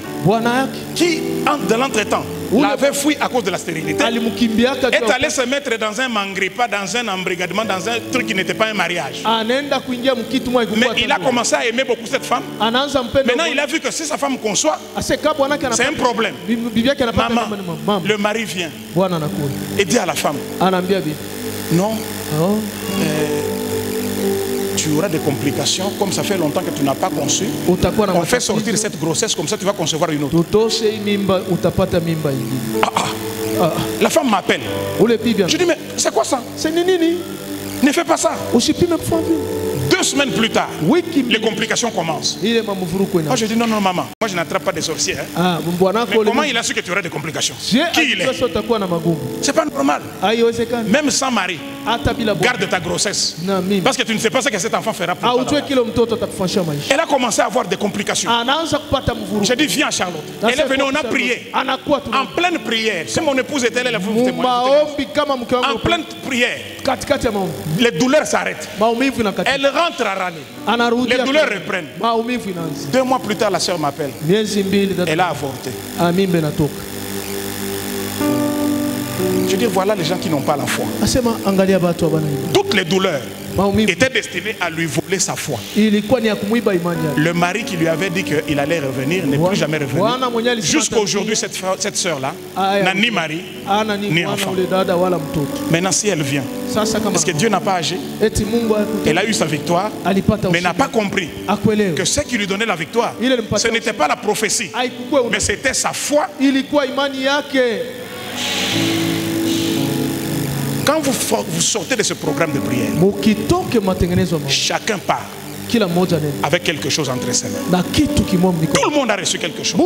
qui, dans l'entretemps, l'avait fui à cause de la stérilité, est allé se mettre dans un mangripa, dans un embrigadement, dans un truc qui n'était pas un mariage. Mais il a commencé à aimer beaucoup cette femme. Maintenant, il a vu que si sa femme conçoit, c'est un problème. Maman, le mari vient et dit à la femme, non, tu auras des complications, comme ça fait longtemps que tu n'as pas conçu. On fait sortir cette grossesse, comme ça tu vas concevoir une autre. La femme m'appelle. Je dis, mais c'est quoi ça? Ne fais pas ça. 2 semaines plus tard, les complications commencent. Moi je dis, non, non, maman, moi je n'attrape pas des sorciers. Hein. Mais comment il a su que tu aurais des complications? Qui il est? C'est pas normal. Même sans mari, garde ta grossesse. Parce que tu ne sais pas ce que cet enfant fera pour toi. Elle a commencé à avoir des complications. J'ai dit, viens Charlotte. Elle est venue, on a prié. En pleine prière. Si mon épouse était là, elle vous témoigner. En pleine prière, les douleurs s'arrêtent. Elle rentre à râler. Les douleurs reprennent. 2 mois plus tard, la soeur m'appelle. Elle a avorté. Je dis, voilà les gens qui n'ont pas la foi. Toutes les douleurs étaient destinées à lui voler sa foi. Le mari qui lui avait dit qu'il allait revenir n'est plus jamais revenu. Jusqu'à aujourd'hui, cette soeur-là n'a ni mari, ni enfant. Maintenant, si elle vient, est-ce que Dieu n'a pas agi? Elle a eu sa victoire, mais n'a pas compris que ce qui lui donnait la victoire, ce n'était pas la prophétie, mais c'était sa foi. Quand vous sortez de ce programme de prière, chacun part avec quelque chose entre ses mains. Tout le monde a reçu quelque chose.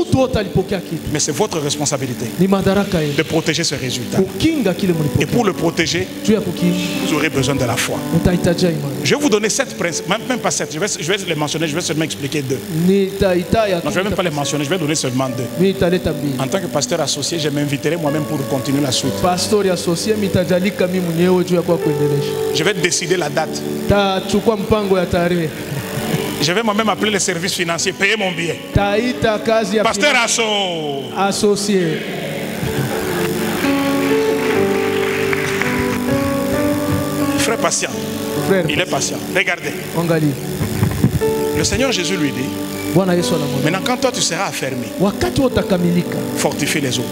Mais c'est votre responsabilité de protéger ce résultat. Et pour le protéger, vous aurez besoin de la foi. Je vais vous donner 7 principes, même pas 7, je vais les mentionner, je vais seulement expliquer 2. Non, je ne vais même pas les mentionner, je vais donner seulement 2. En tant que pasteur associé, je m'inviterai moi-même pour continuer la suite. Je vais décider la date. Je vais moi-même appeler les services financiers, payer mon billet. Pasteur associé. Frère patient. Il est patient. Regardez. Le Seigneur Jésus lui dit, maintenant quand toi tu seras affermi, fortifie les autres.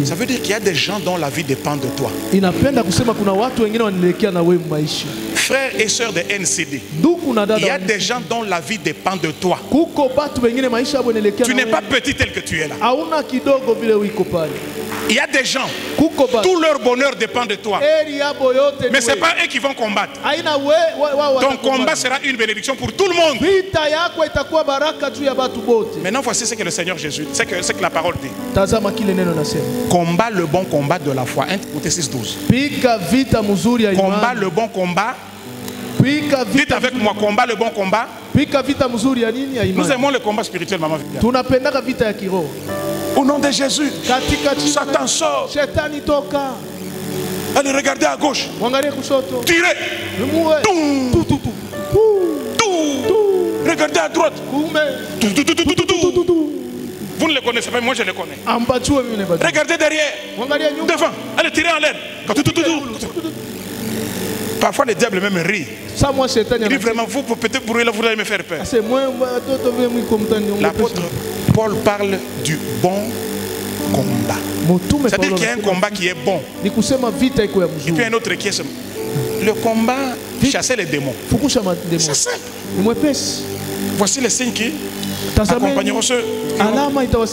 Ça veut dire qu'il y a des gens dont la vie dépend de toi. Frères et sœurs de NCD, il y a des gens dont la vie dépend de toi. Tu n'es pas petit tel que tu es là. Il y a des gens, tout leur bonheur dépend de toi. Mais ce n'est pas eux qui vont combattre. Ton combat sera une bénédiction pour tout le monde. Maintenant, voici ce que le Seigneur Jésus, ce que la parole dit. Combat le bon combat de la foi. 1 Timothée 6:12. Combat le bon combat. Dites avec moi, combat le bon combat. Nous aimons le combat spirituel, maman. Au nom de Jésus, Satan sort. Allez, regardez à gauche. Tirez. Regardez à droite. Vous ne le connaissez pas, moi je le connais. Regardez derrière. Devant. Allez, tirez en l'air. Parfois le diable même rit. Il dit vraiment, vous peut-être vous allez me faire peur. L'apôtre Paul parle du bon combat. C'est-à-dire qu'il y a un combat qui est bon. Et puis un autre qui est... Le combat, chasser les démons. C'est simple. Voici les signes qui accompagneront ceux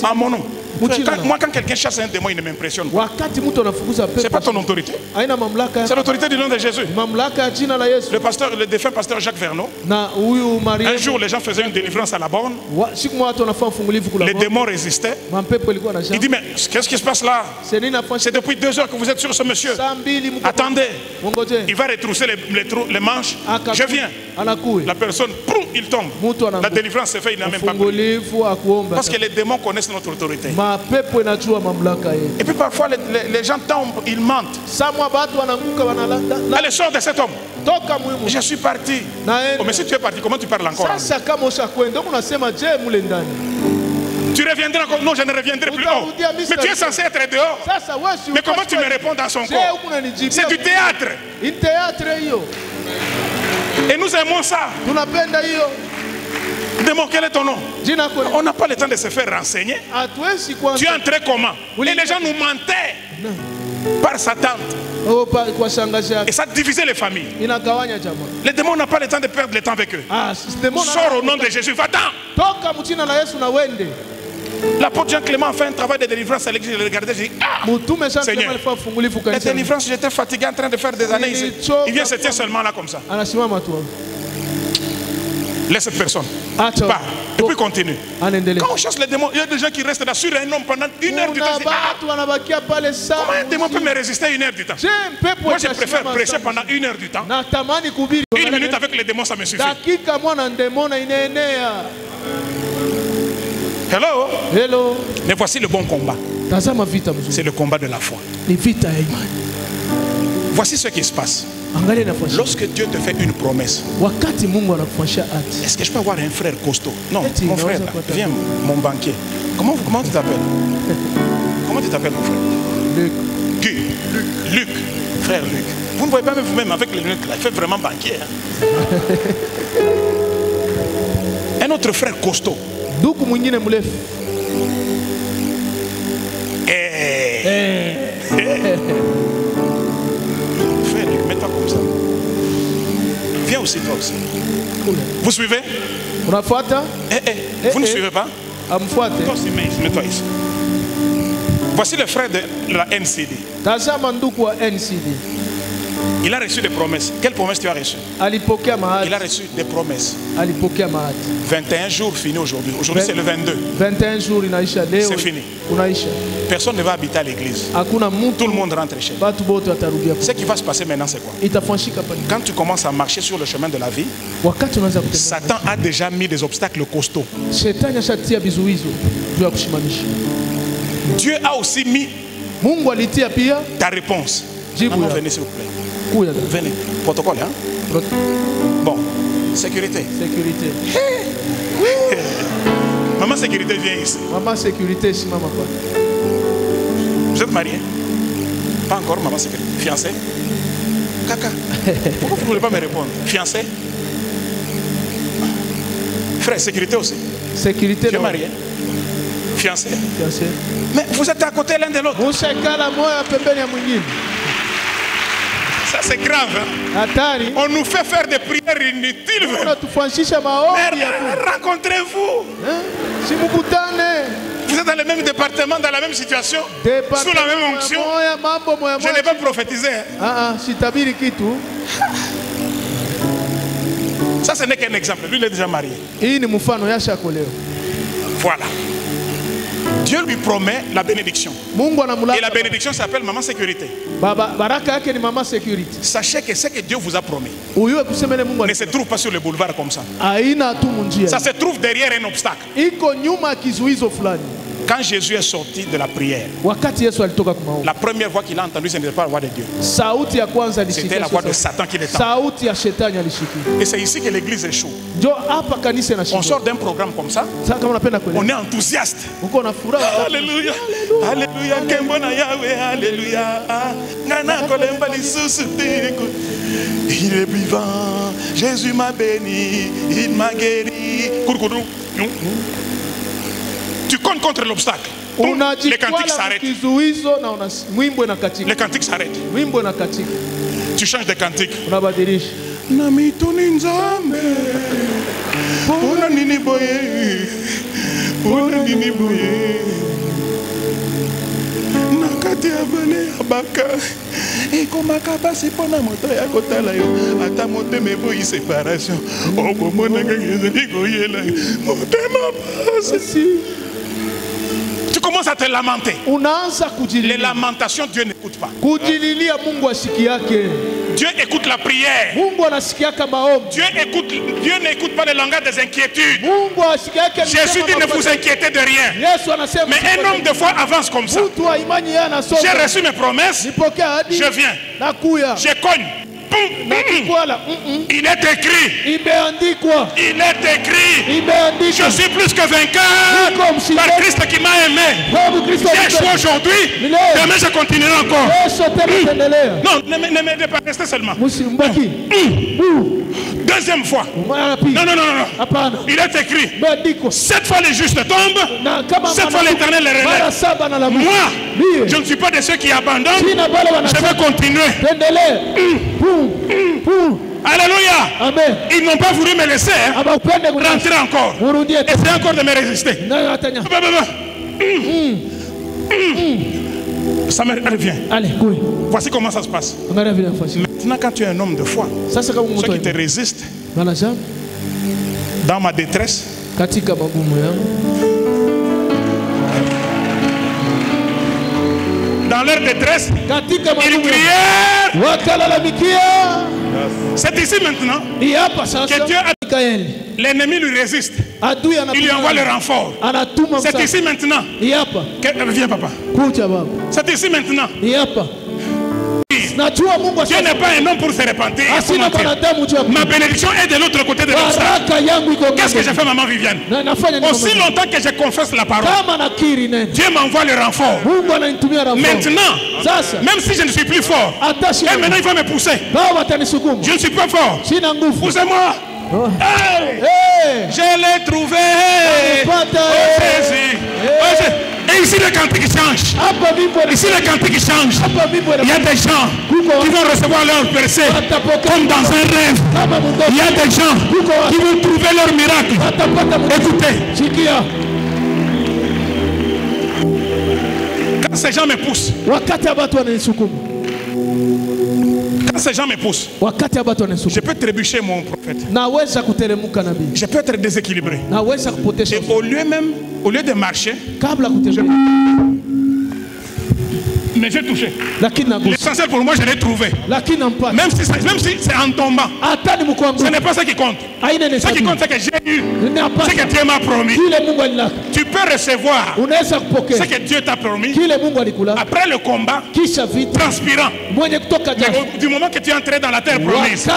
à mon nom. Moi, quand quelqu'un chasse un démon, il ne m'impressionne pas. Ce n'est pas ton autorité. C'est l'autorité du nom de Jésus. Le défunt pasteur Jacques Verneau, un jour, les gens faisaient une délivrance à la borne. Les démons résistaient. Il dit, mais qu'est-ce qui se passe là? C'est depuis 2 heures que vous êtes sur ce monsieur. Attendez. Il va retrousser les manches. Je viens. La personne, il tombe. La délivrance s'est faite, il n'a même pas pris. Parce que les démons connaissent notre autorité. Et puis parfois les gens tombent, ils mentent. Allez, sors de cet homme. Je suis parti. Oh, mais si tu es parti, comment tu parles encore? Tu reviendras encore? Non, je ne reviendrai plus. Oh. Mais tu es censé être dehors. Mais comment tu me réponds dans son corps? C'est du théâtre. Et nous aimons ça. Démon, quel est ton nom? On n'a pas le temps de se faire renseigner. Tu es entré comment? Et les gens nous mentaient par sa tante. Et ça divisait les familles. Les démons n'ont pas le temps de perdre le temps avec eux. Sors au nom de Jésus, va-t'en. L'apôtre Jean-Clément a fait un travail de délivrance à l'église. Je le regardais, je dis, ah, Seigneur, la délivrance, j'étais fatigué en train de faire des années ici. Il vient se tenir seulement là comme ça. Laisse cette personne. Pars. Et puis continue. Quand on chasse les démons, il y a des gens qui restent là sur un homme pendant 1 heure du temps. Ah, comment un démon peut me résister 1 heure du temps? Moi, je préfère prêcher pendant 1 heure du temps. 1 minute avec les démons, ça me suffit. Hello. Hello. Mais voici le bon combat. C'est le combat de la foi. Voici ce qui se passe. Lorsque Dieu te fait une promesse, est-ce que je peux avoir un frère costaud? Non, mon frère, là, viens, mon banquier. Comment tu t'appelles? Comment tu t'appelles, mon frère? Luc. Luc. Frère Luc. Vous ne voyez pas vous-même avec les lunettes là. Il fait vraiment banquier. Hein? Un autre frère costaud. Frère Luc, mets-toi comme ça. Viens aussi, toi aussi. Vous suivez? Vous ne suivez pas? Toi aussi, mets-toi ici. Voici le frère de la NCD. Il a reçu des promesses. Quelle promesse tu as reçue? Il a reçu des promesses. 21 jours finis aujourd'hui. Aujourd'hui c'est le 22. 21 jours c'est fini. Personne ne va habiter à l'église. Tout le monde rentre chez lui. Ce qui va se passer maintenant c'est quoi? Quand tu commences à marcher sur le chemin de la vie, Satan a déjà mis des obstacles costauds. Dieu a aussi mis ta réponse. Venez s'il vous plaît. Venez. Protocole, hein? Bon. Sécurité. Sécurité. Maman sécurité, viens ici. Maman sécurité, si maman quoi. Vous êtes marié? Pas encore, maman sécurité. Fiancé? Caca. Pourquoi vous ne voulez pas me répondre? Fiancé? Frère, sécurité aussi. Sécurité. Tu es marié? Fiancé? Fiancé. Mais vous êtes à côté l'un de l'autre. Ça c'est grave. Hein? On nous fait faire des prières inutiles. Rencontrez-vous. Vous êtes dans le même département, dans la même situation, sous la même onction. Je n'ai pas prophétisé. Hein? Ça ce n'est qu'un exemple. Lui il est déjà marié. Voilà. Dieu lui promet la bénédiction. Et la bénédiction s'appelle maman sécurité. Sachez que ce que Dieu vous a promis ne se trouve pas sur le boulevard comme ça. Ça se trouve derrière un obstacle. Quand Jésus est sorti de la prière, la première voix qu'il a entendue, ce n'était pas la voix de Dieu. C'était la voix de Satan qui l'entend. Et c'est ici que l'église échoue. On sort d'un programme comme ça, on est enthousiaste. Alléluia, alléluia, alléluia. Il est vivant, Jésus m'a béni, il m'a guéri. Tu comptes contre l'obstacle. Les cantiques s'arrêtent. Les cantiques s'arrêtent. Tu changes de cantique. Tu commences à te lamenter. Les lamentations, Dieu n'écoute pas. Dieu écoute la prière. Dieu n'écoute pas le langage des inquiétudes. Jésus dit ne vous inquiétez de rien. Mais un homme de foi avance comme ça. J'ai reçu mes promesses. Je viens. Je cogne. Il est écrit. Il est écrit. Je suis plus que vainqueur par Christ qui m'a aimé. J'ai échoué aujourd'hui. Demain je continuerai encore. Non, ne m'aidez pas, restez seulement. Deuxième fois. Non. Il est écrit. 7 fois les justes tombent. 7 fois l'Éternel les relève. Moi, je ne suis pas de ceux qui abandonnent. Je vais continuer. Alléluia. Amen. Ils n'ont pas voulu me laisser rentrer encore. Essayez encore de me résister. Ça me revient. Allez, voici comment ça se passe. Maintenant, quand tu es un homme de foi, ceux qui te résistent dans ma détresse, dans leur détresse, ils prièrent. C'est ici maintenant que Dieu a... L'ennemi lui résiste. Il lui envoie le renfort. C'est ici maintenant que... Viens papa. C'est ici maintenant. Dieu n'est pas un homme pour se repentir. Ma bénédiction est de l'autre côté de l'obstacle. Qu'est-ce que j'ai fait, maman Viviane? Aussi longtemps que je confesse la parole, Dieu m'envoie le renfort. Maintenant, même si je ne suis plus fort, et maintenant il va me pousser. Je ne suis pas fort. Poussez-moi. Hey! Je l'ai trouvé. Et ici le cantique change. Ici le cantique change. Il y a des gens qui vont recevoir leur percée comme dans un rêve. Il y a des gens qui vont trouver leur miracle. Écoutez. Quand ces gens me poussent, je peux trébucher mon prophète. Je peux être déséquilibré. Et au lieu de marcher, mais j'ai touché. L'essentiel pour moi, je l'ai trouvé. Même si c'est en tombant, ce n'est pas ça qui compte. Ce qui compte, c'est que j'ai eu ce que Dieu m'a promis. Tu peux recevoir ce que Dieu t'a promis après le combat, transpirant. Du moment que tu es entré dans la terre promise,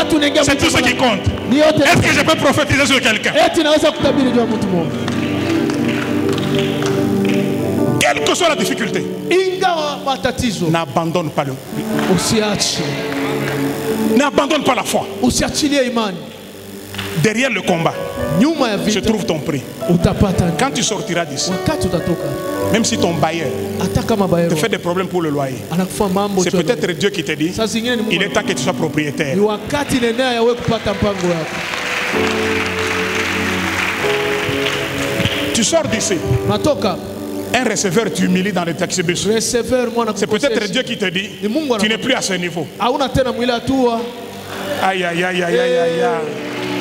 c'est tout ce qui compte. Est-ce que je peux prophétiser sur quelqu'un? Quelle que soit la difficulté, n'abandonne pas le. N'abandonne pas la foi. Derrière le combat, je trouve ton prix. Quand tu sortiras d'ici, même si ton bailleur te fait des problèmes pour le loyer, c'est peut-être Dieu qui te dit, il est temps que tu sois propriétaire. Tu sors d'ici. Un receveur t'humilie dans le taxi-bus. C'est peut-être Dieu qui te dit, tu n'es plus à ce niveau. Aïe, aïe, aïe, aïe, aïe, aïe.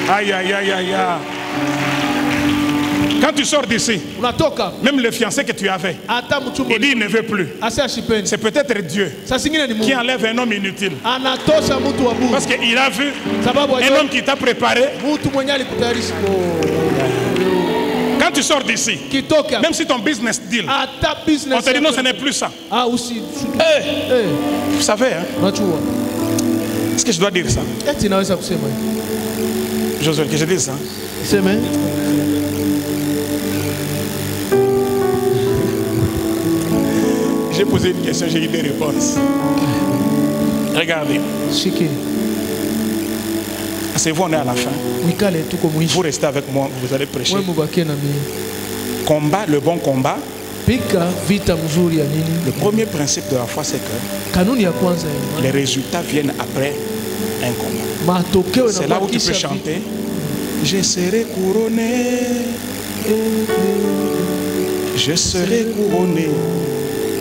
Aïe, aïe, aïe, aïe, aïe. Quand tu sors d'ici, même le fiancé que tu avais, il dit il ne veut plus. C'est peut-être Dieu qui enlève un homme inutile. Parce qu'il a vu un homme qui t'a préparé. Quand tu sors d'ici, même si ton business deal, on te dit non, ce n'est plus ça. Vous savez, hein? Est-ce que je dois dire ça? Josué, que je dise ça? J'ai posé une question, j'ai eu des réponses. Regardez. C'est vous, on est à la fin. Vous restez avec moi, vous allez prêcher. Combat, le bon combat. Le premier principe de la foi, c'est que les résultats viennent après un combat. C'est là où tu peux chanter. Je serai couronné. Je serai couronné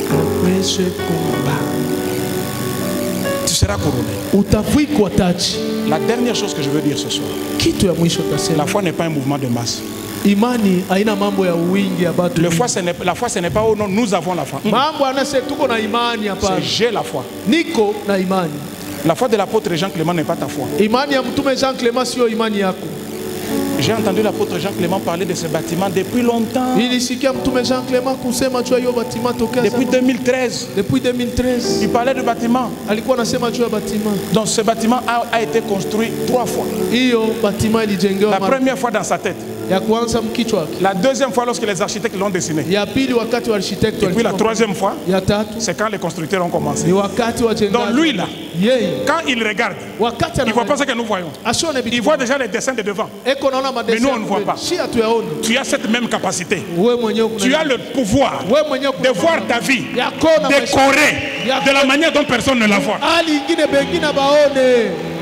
après ce combat. Tu seras couronné. La dernière chose que je veux dire ce soir, la foi n'est pas un mouvement de masse. La foi, ce n'est pas oh non, nous avons la foi. C'est j'ai la foi. La foi de l'apôtre Jean Clément n'est pas ta foi. J'ai entendu l'apôtre Jean Clément parler de ce bâtiment depuis longtemps. Depuis 2013. Depuis 2013. Il parlait du bâtiment. Donc ce bâtiment a été construit 3 fois. La première fois dans sa tête. La deuxième fois lorsque les architectes l'ont dessiné. Et puis la troisième fois, c'est quand les constructeurs ont commencé. Donc lui là, quand il regarde, il ne voit pas ce que nous voyons. Il voit déjà les dessins de devant. Mais nous on ne voit pas. Tu as cette même capacité. Tu as le pouvoir de voir ta vie décorée de la manière dont personne ne la voit.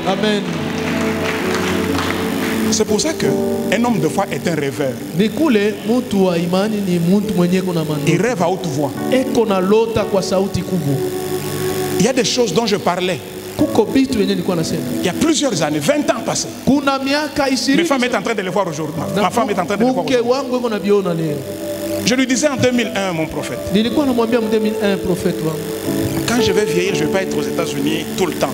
Amen. C'est pour ça qu'un homme de foi est un rêveur. Il rêve à haute voix. Il y a des choses dont je parlais. Il y a plusieurs années, 20 ans passés. Mes femmes est en train de les voir aujourd'hui. Ma femme est en train de les voir aujourd'hui. Je lui disais en 2001, mon prophète. Quand je vais vieillir, je ne vais pas être aux États-Unis tout le temps.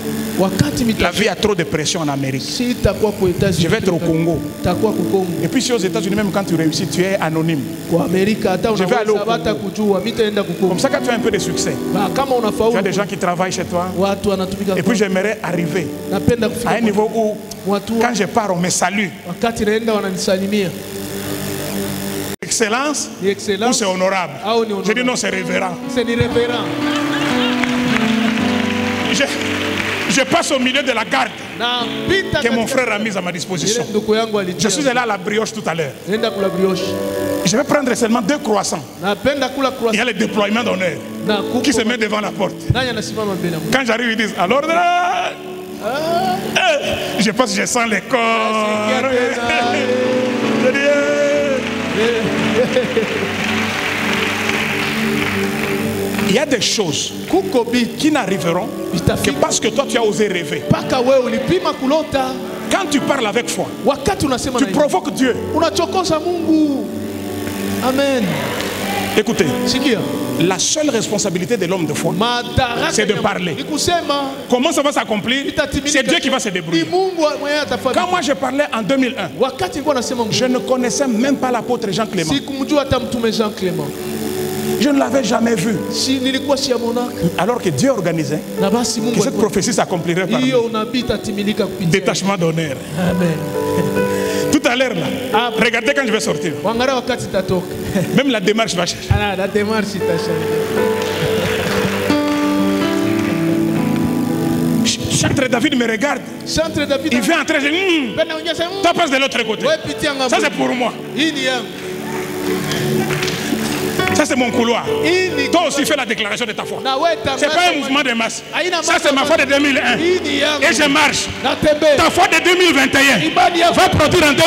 La vie a trop de pression en Amérique. Je vais être au Congo. Et puis si aux États-Unis, même quand tu réussis, tu es anonyme. Je vais aller au Congo. Comme ça, quand tu as un peu de succès, tu as des gens qui travaillent chez toi. Et puis j'aimerais arriver à un niveau où, quand je pars, on me salue. Excellence ou c'est honorable? Je dis non, c'est révérend. Je passe au milieu de la garde que mon frère a mise à ma disposition. Je suis allé à la brioche tout à l'heure. Je vais prendre seulement 2 croissants. Il y a le déploiement d'honneur qui se met devant la porte. Quand j'arrive, ils disent alors je pense que je sens les corps. Il y a des choses qui n'arriveront que parce que toi tu as osé rêver. Quand tu parles avec foi, tu provoques Dieu. Amen. Écoutez, la seule responsabilité de l'homme de foi, c'est de parler. Comment ça va s'accomplir? C'est Dieu qui va se débrouiller. Quand moi je parlais en 2001, je ne connaissais même pas l'apôtre Jean Clément. Je ne l'avais jamais vu. Alors que Dieu organisait que cette prophétie s'accomplirait par lui. Détachement d'honneur. Tout à l'heure là, regardez quand je vais sortir. Même la démarche va changer. Chantre David me regarde. Il vient entrer. Je dis, toi passe de l'autre côté. Ça c'est pour moi. Ça c'est mon couloir. Toi aussi fais la déclaration de ta foi. C'est pas un mouvement de masse. Ça c'est ma foi de 2001. Et je marche. Ta foi de 2021 va produire en 2001.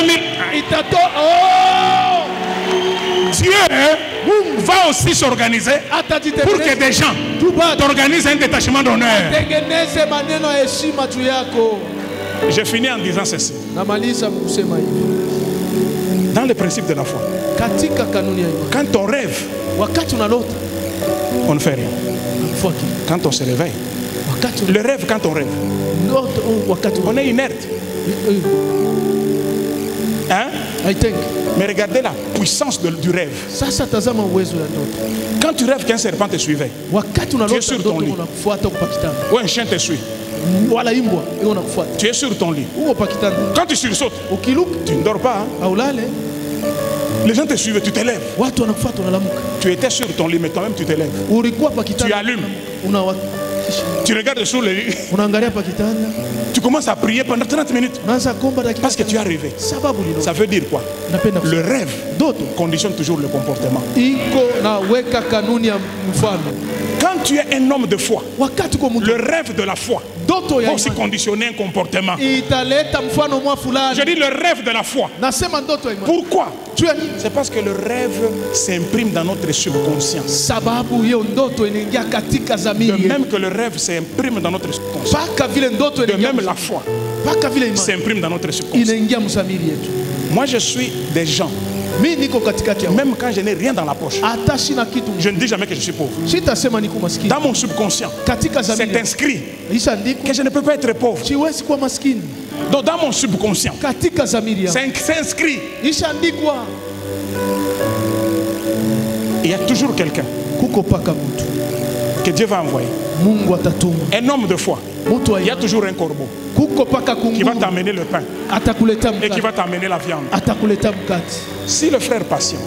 Dieu va aussi s'organiser pour que des gens t'organisent un détachement d'honneur. Je finis en disant ceci. Dans le principe de la foi, quand on rêve, on ne fait rien. Quand on se réveille, le rêve, quand on rêve, on est inerte. Hein? Mais regardez la puissance du rêve. Quand tu rêves qu'un serpent te suivait, tu es sur ton lit. Ou un chien te suit. Tu es sur ton lit. Quand tu sursautes, tu ne dors pas. Hein? Les gens te suivent, tu te lèves. Tu étais sur ton lit, mais toi-même tu te lèves. Tu allumes. Tu regardes sur le lit. Tu commences à prier pendant 30 minutes. Parce que tu as rêvé. Ça veut dire quoi? Le rêve conditionne toujours le comportement. Quand tu es un homme de foi, le rêve de la foi va aussi conditionner un comportement. Je dis le rêve de la foi. Pourquoi? C'est parce que le rêve s'imprime dans notre subconscient. De même que le rêve s'imprime dans notre subconscient. De même la foi s'imprime dans notre subconscient. Moi je suis des gens. Même quand je n'ai rien dans la poche, je ne dis jamais que je suis pauvre. Dans mon subconscient, c'est inscrit que je ne peux pas être pauvre. Donc dans mon subconscient, c'est inscrit. Il y a toujours quelqu'un que Dieu va envoyer. Un homme de foi. Il y a toujours un corbeau qui va t'amener le pain et qui va t'amener la viande. Si le frère patient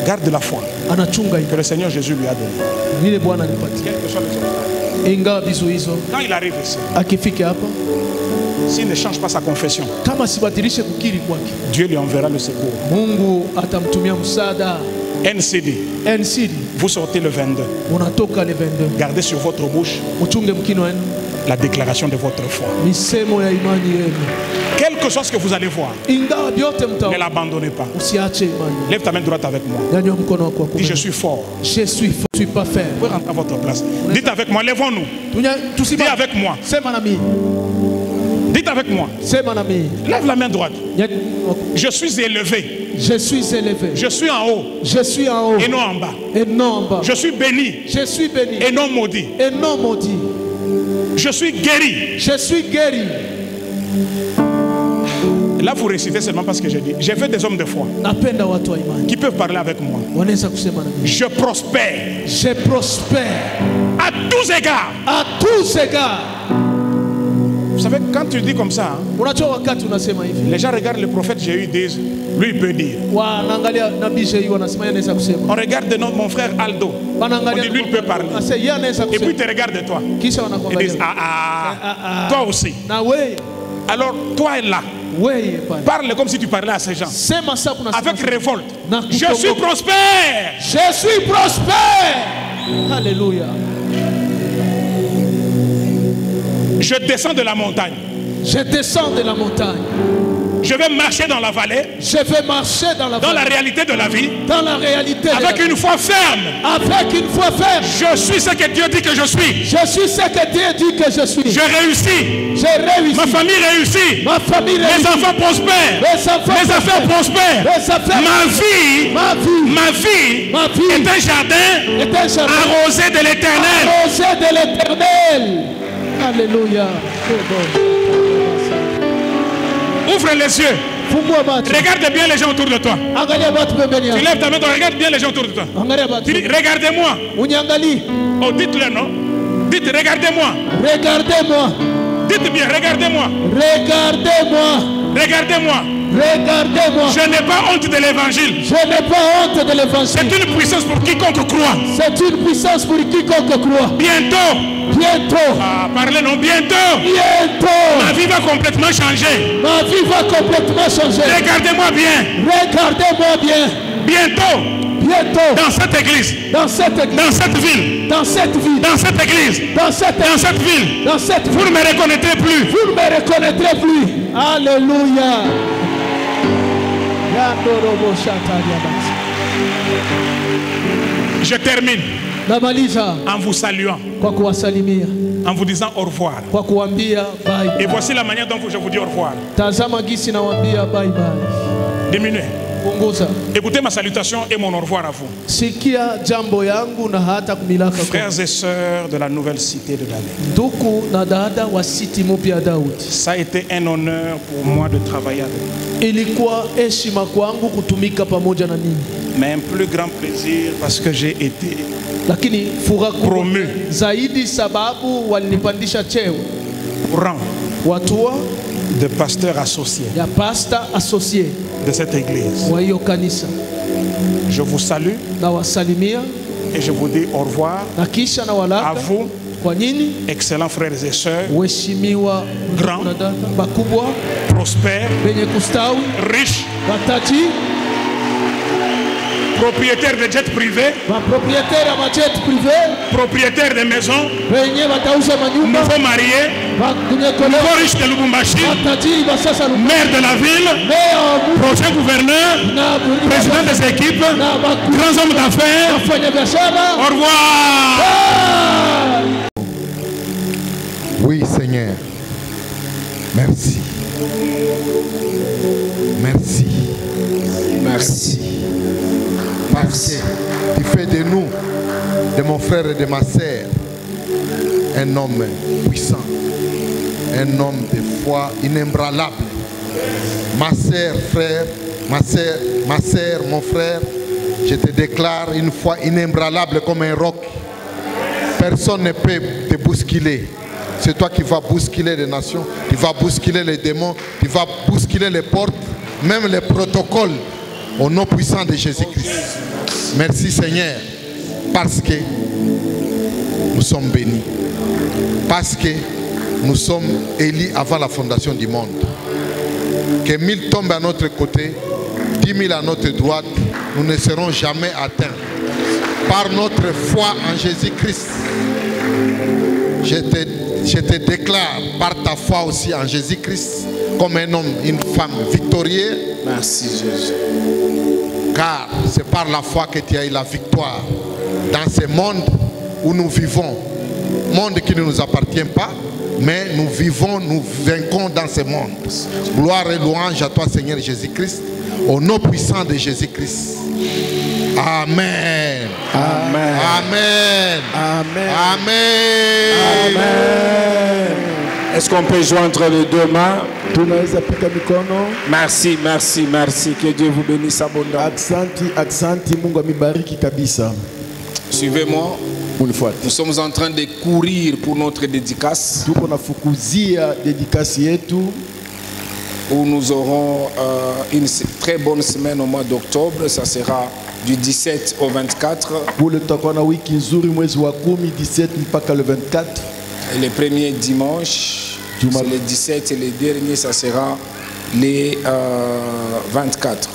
garde la foi que le Seigneur Jésus lui a donnée, quand il arrive ici, s'il ne change pas sa confession, Dieu lui enverra le secours. NCD, vous sortez le 22. Gardez sur votre bouche la déclaration de votre foi. Quel que soit ce que vous allez voir, ne l'abandonnez pas. Lève ta main droite avec moi. Dis, je suis fort. Je suis pas faible. Vous pouvez rentrer à votre place. Dites avec moi, lèvons-nous. Dites avec moi. Dites avec moi. Lève la main droite. Je suis élevé. Je suis élevé. Je suis en haut. Je suis en haut. Et non en bas. Et non en bas. Je suis béni. Je suis béni. Et non maudit. Et non maudit. Je suis guéri. Je suis guéri. Là, vous récitez seulement parce que j'ai dit. J'ai fait des hommes de foi qui peuvent parler avec moi. Je prospère. Je prospère. À tous égards. À tous égards. Vous savez, quand tu dis comme ça, les gens regardent le prophète Jéhu, disent, lui il peut dire. On regarde mon frère Aldo, on dit lui il peut parler. Et puis ils te regardent toi. Ils disent, toi aussi. Alors toi là, parle comme si tu parlais à ces gens. Avec révolte. Je suis prospère. Je suis prospère. Alléluia. Je descends de la montagne. Je descends de la montagne. Je vais marcher dans la vallée. Je vais marcher dans la vallée. Dans la réalité de la vie. Dans la réalité. Avec une foi ferme. Avec une foi ferme. Je suis ce que Dieu dit que je suis. Je suis ce que Dieu dit que je suis. Je réussis. J'ai réussi. Ma famille réussit. Ma famille réussit. Mes enfants prospèrent. Mes affaires prospèrent. Ma vie est un jardin arrosé de l'Éternel. Arrosé de l'Éternel. Alléluia. Ouvre les yeux. Regarde bien les gens autour de toi. Tu lèves ta main, regarde bien les gens autour de toi. Tu dis, regardez-moi. Oh, dites-le, non? Dites, regardez-moi. Regardez-moi. Dites bien, regardez-moi. Regardez-moi. Regardez-moi. Regardez-moi. Je n'ai pas honte de l'évangile. Je n'ai pas honte de l'évangile. C'est une puissance pour quiconque croit. C'est une puissance pour quiconque croit. Bientôt. Bientôt. Ah, parlez non, bientôt. Bientôt. Ma vie va complètement changer. Ma vie va complètement changer. Regardez-moi bien. Regardez-moi bien. Bientôt. Bientôt. Dans cette église. Dans cette église. Dans cette ville. Dans cette ville. Dans cette église. Dans cette ville. Dans cette ville. Vous ne me reconnaîtrez plus. Vous ne me reconnaîtrez plus. Alléluia. Je termine en vous saluant, en vous disant au revoir. Et voici la manière dont je vous dis au revoir. Diminuez. Écoutez ma salutation et mon au revoir à vous. Frères et sœurs de la nouvelle cité de David. Ça a été un honneur pour moi de travailler avec vous. Mais un plus grand plaisir parce que j'ai été promu rang de pasteur associé de cette église. Je vous salue et je vous dis au revoir à vous, excellents frères et sœurs, grands, prospères, riches, propriétaires de jets privés, propriétaires de maisons, nouveaux mariés, nouveaux riches de Lubumbashi, maire de la ville, prochain gouverneur, président des équipes, grands hommes d'affaires. Au revoir. Oui, Seigneur. Merci. Merci. Merci. Parce que tu fais de nous, de mon frère et de ma sœur, un homme puissant, un homme de foi inébranlable. Ma sœur, frère, ma sœur, mon frère, je te déclare une foi inébranlable comme un roc. Personne ne peut te bousculer. C'est toi qui vas bousculer les nations, tu vas bousculer les démons, tu vas bousculer les portes, même les protocoles, au nom puissant de Jésus-Christ. Merci Seigneur, parce que nous sommes bénis. Parce que nous sommes élus avant la fondation du monde. Que 1000 tombent à notre côté, 10 000 à notre droite, nous ne serons jamais atteints. Par notre foi en Jésus-Christ, je te déclare par ta foi aussi en Jésus-Christ comme un homme, une femme victorieux. Merci Jésus. Car c'est par la foi que tu as eu la victoire dans ce monde où nous vivons. Monde qui ne nous appartient pas, mais nous vivons, nous vaincons dans ce monde. Gloire et louange à toi Seigneur Jésus-Christ, au nom puissant de Jésus-Christ. Amen. Amen. Amen. Amen. Amen. Amen. Est-ce qu'on peut joindre les deux mains? Merci, merci, merci. Que Dieu vous bénisse abondamment. Suivez-moi. Nous sommes en train de courir pour notre dédicace. Où nous aurons une très bonne semaine au mois d'octobre. Ça sera du 17 au 24. Et les premiers dimanches, c'est les 17 et les derniers, ça sera les 24.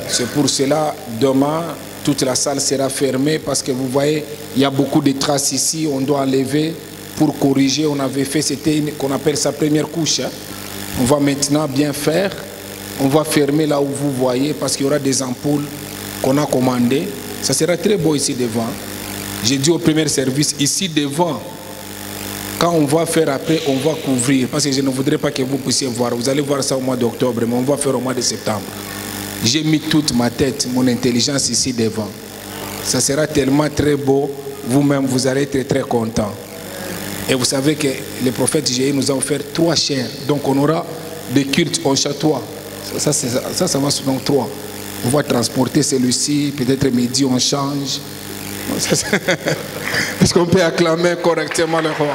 C'est pour cela, demain, toute la salle sera fermée parce que vous voyez, il y a beaucoup de traces ici, on doit enlever pour corriger. On avait fait, c'était qu'on appelle sa première couche. Hein. On va maintenant bien faire. On va fermer là où vous voyez parce qu'il y aura des ampoules qu'on a commandées. Ça sera très beau ici devant. J'ai dit au premier service, ici devant, quand on va faire après, on va couvrir. Parce que je ne voudrais pas que vous puissiez voir. Vous allez voir ça au mois d'octobre, mais on va faire au mois de septembre. J'ai mis toute ma tête, mon intelligence ici devant. Ça sera tellement très beau. Vous-même, vous allez être très content. Et vous savez que le prophète Jésus nous a offert 3 chairs. Donc on aura des cultes au château. Ça va souvent 3. On va transporter celui-ci. Peut-être midi, on change. Est-ce qu'on peut acclamer correctement le roi?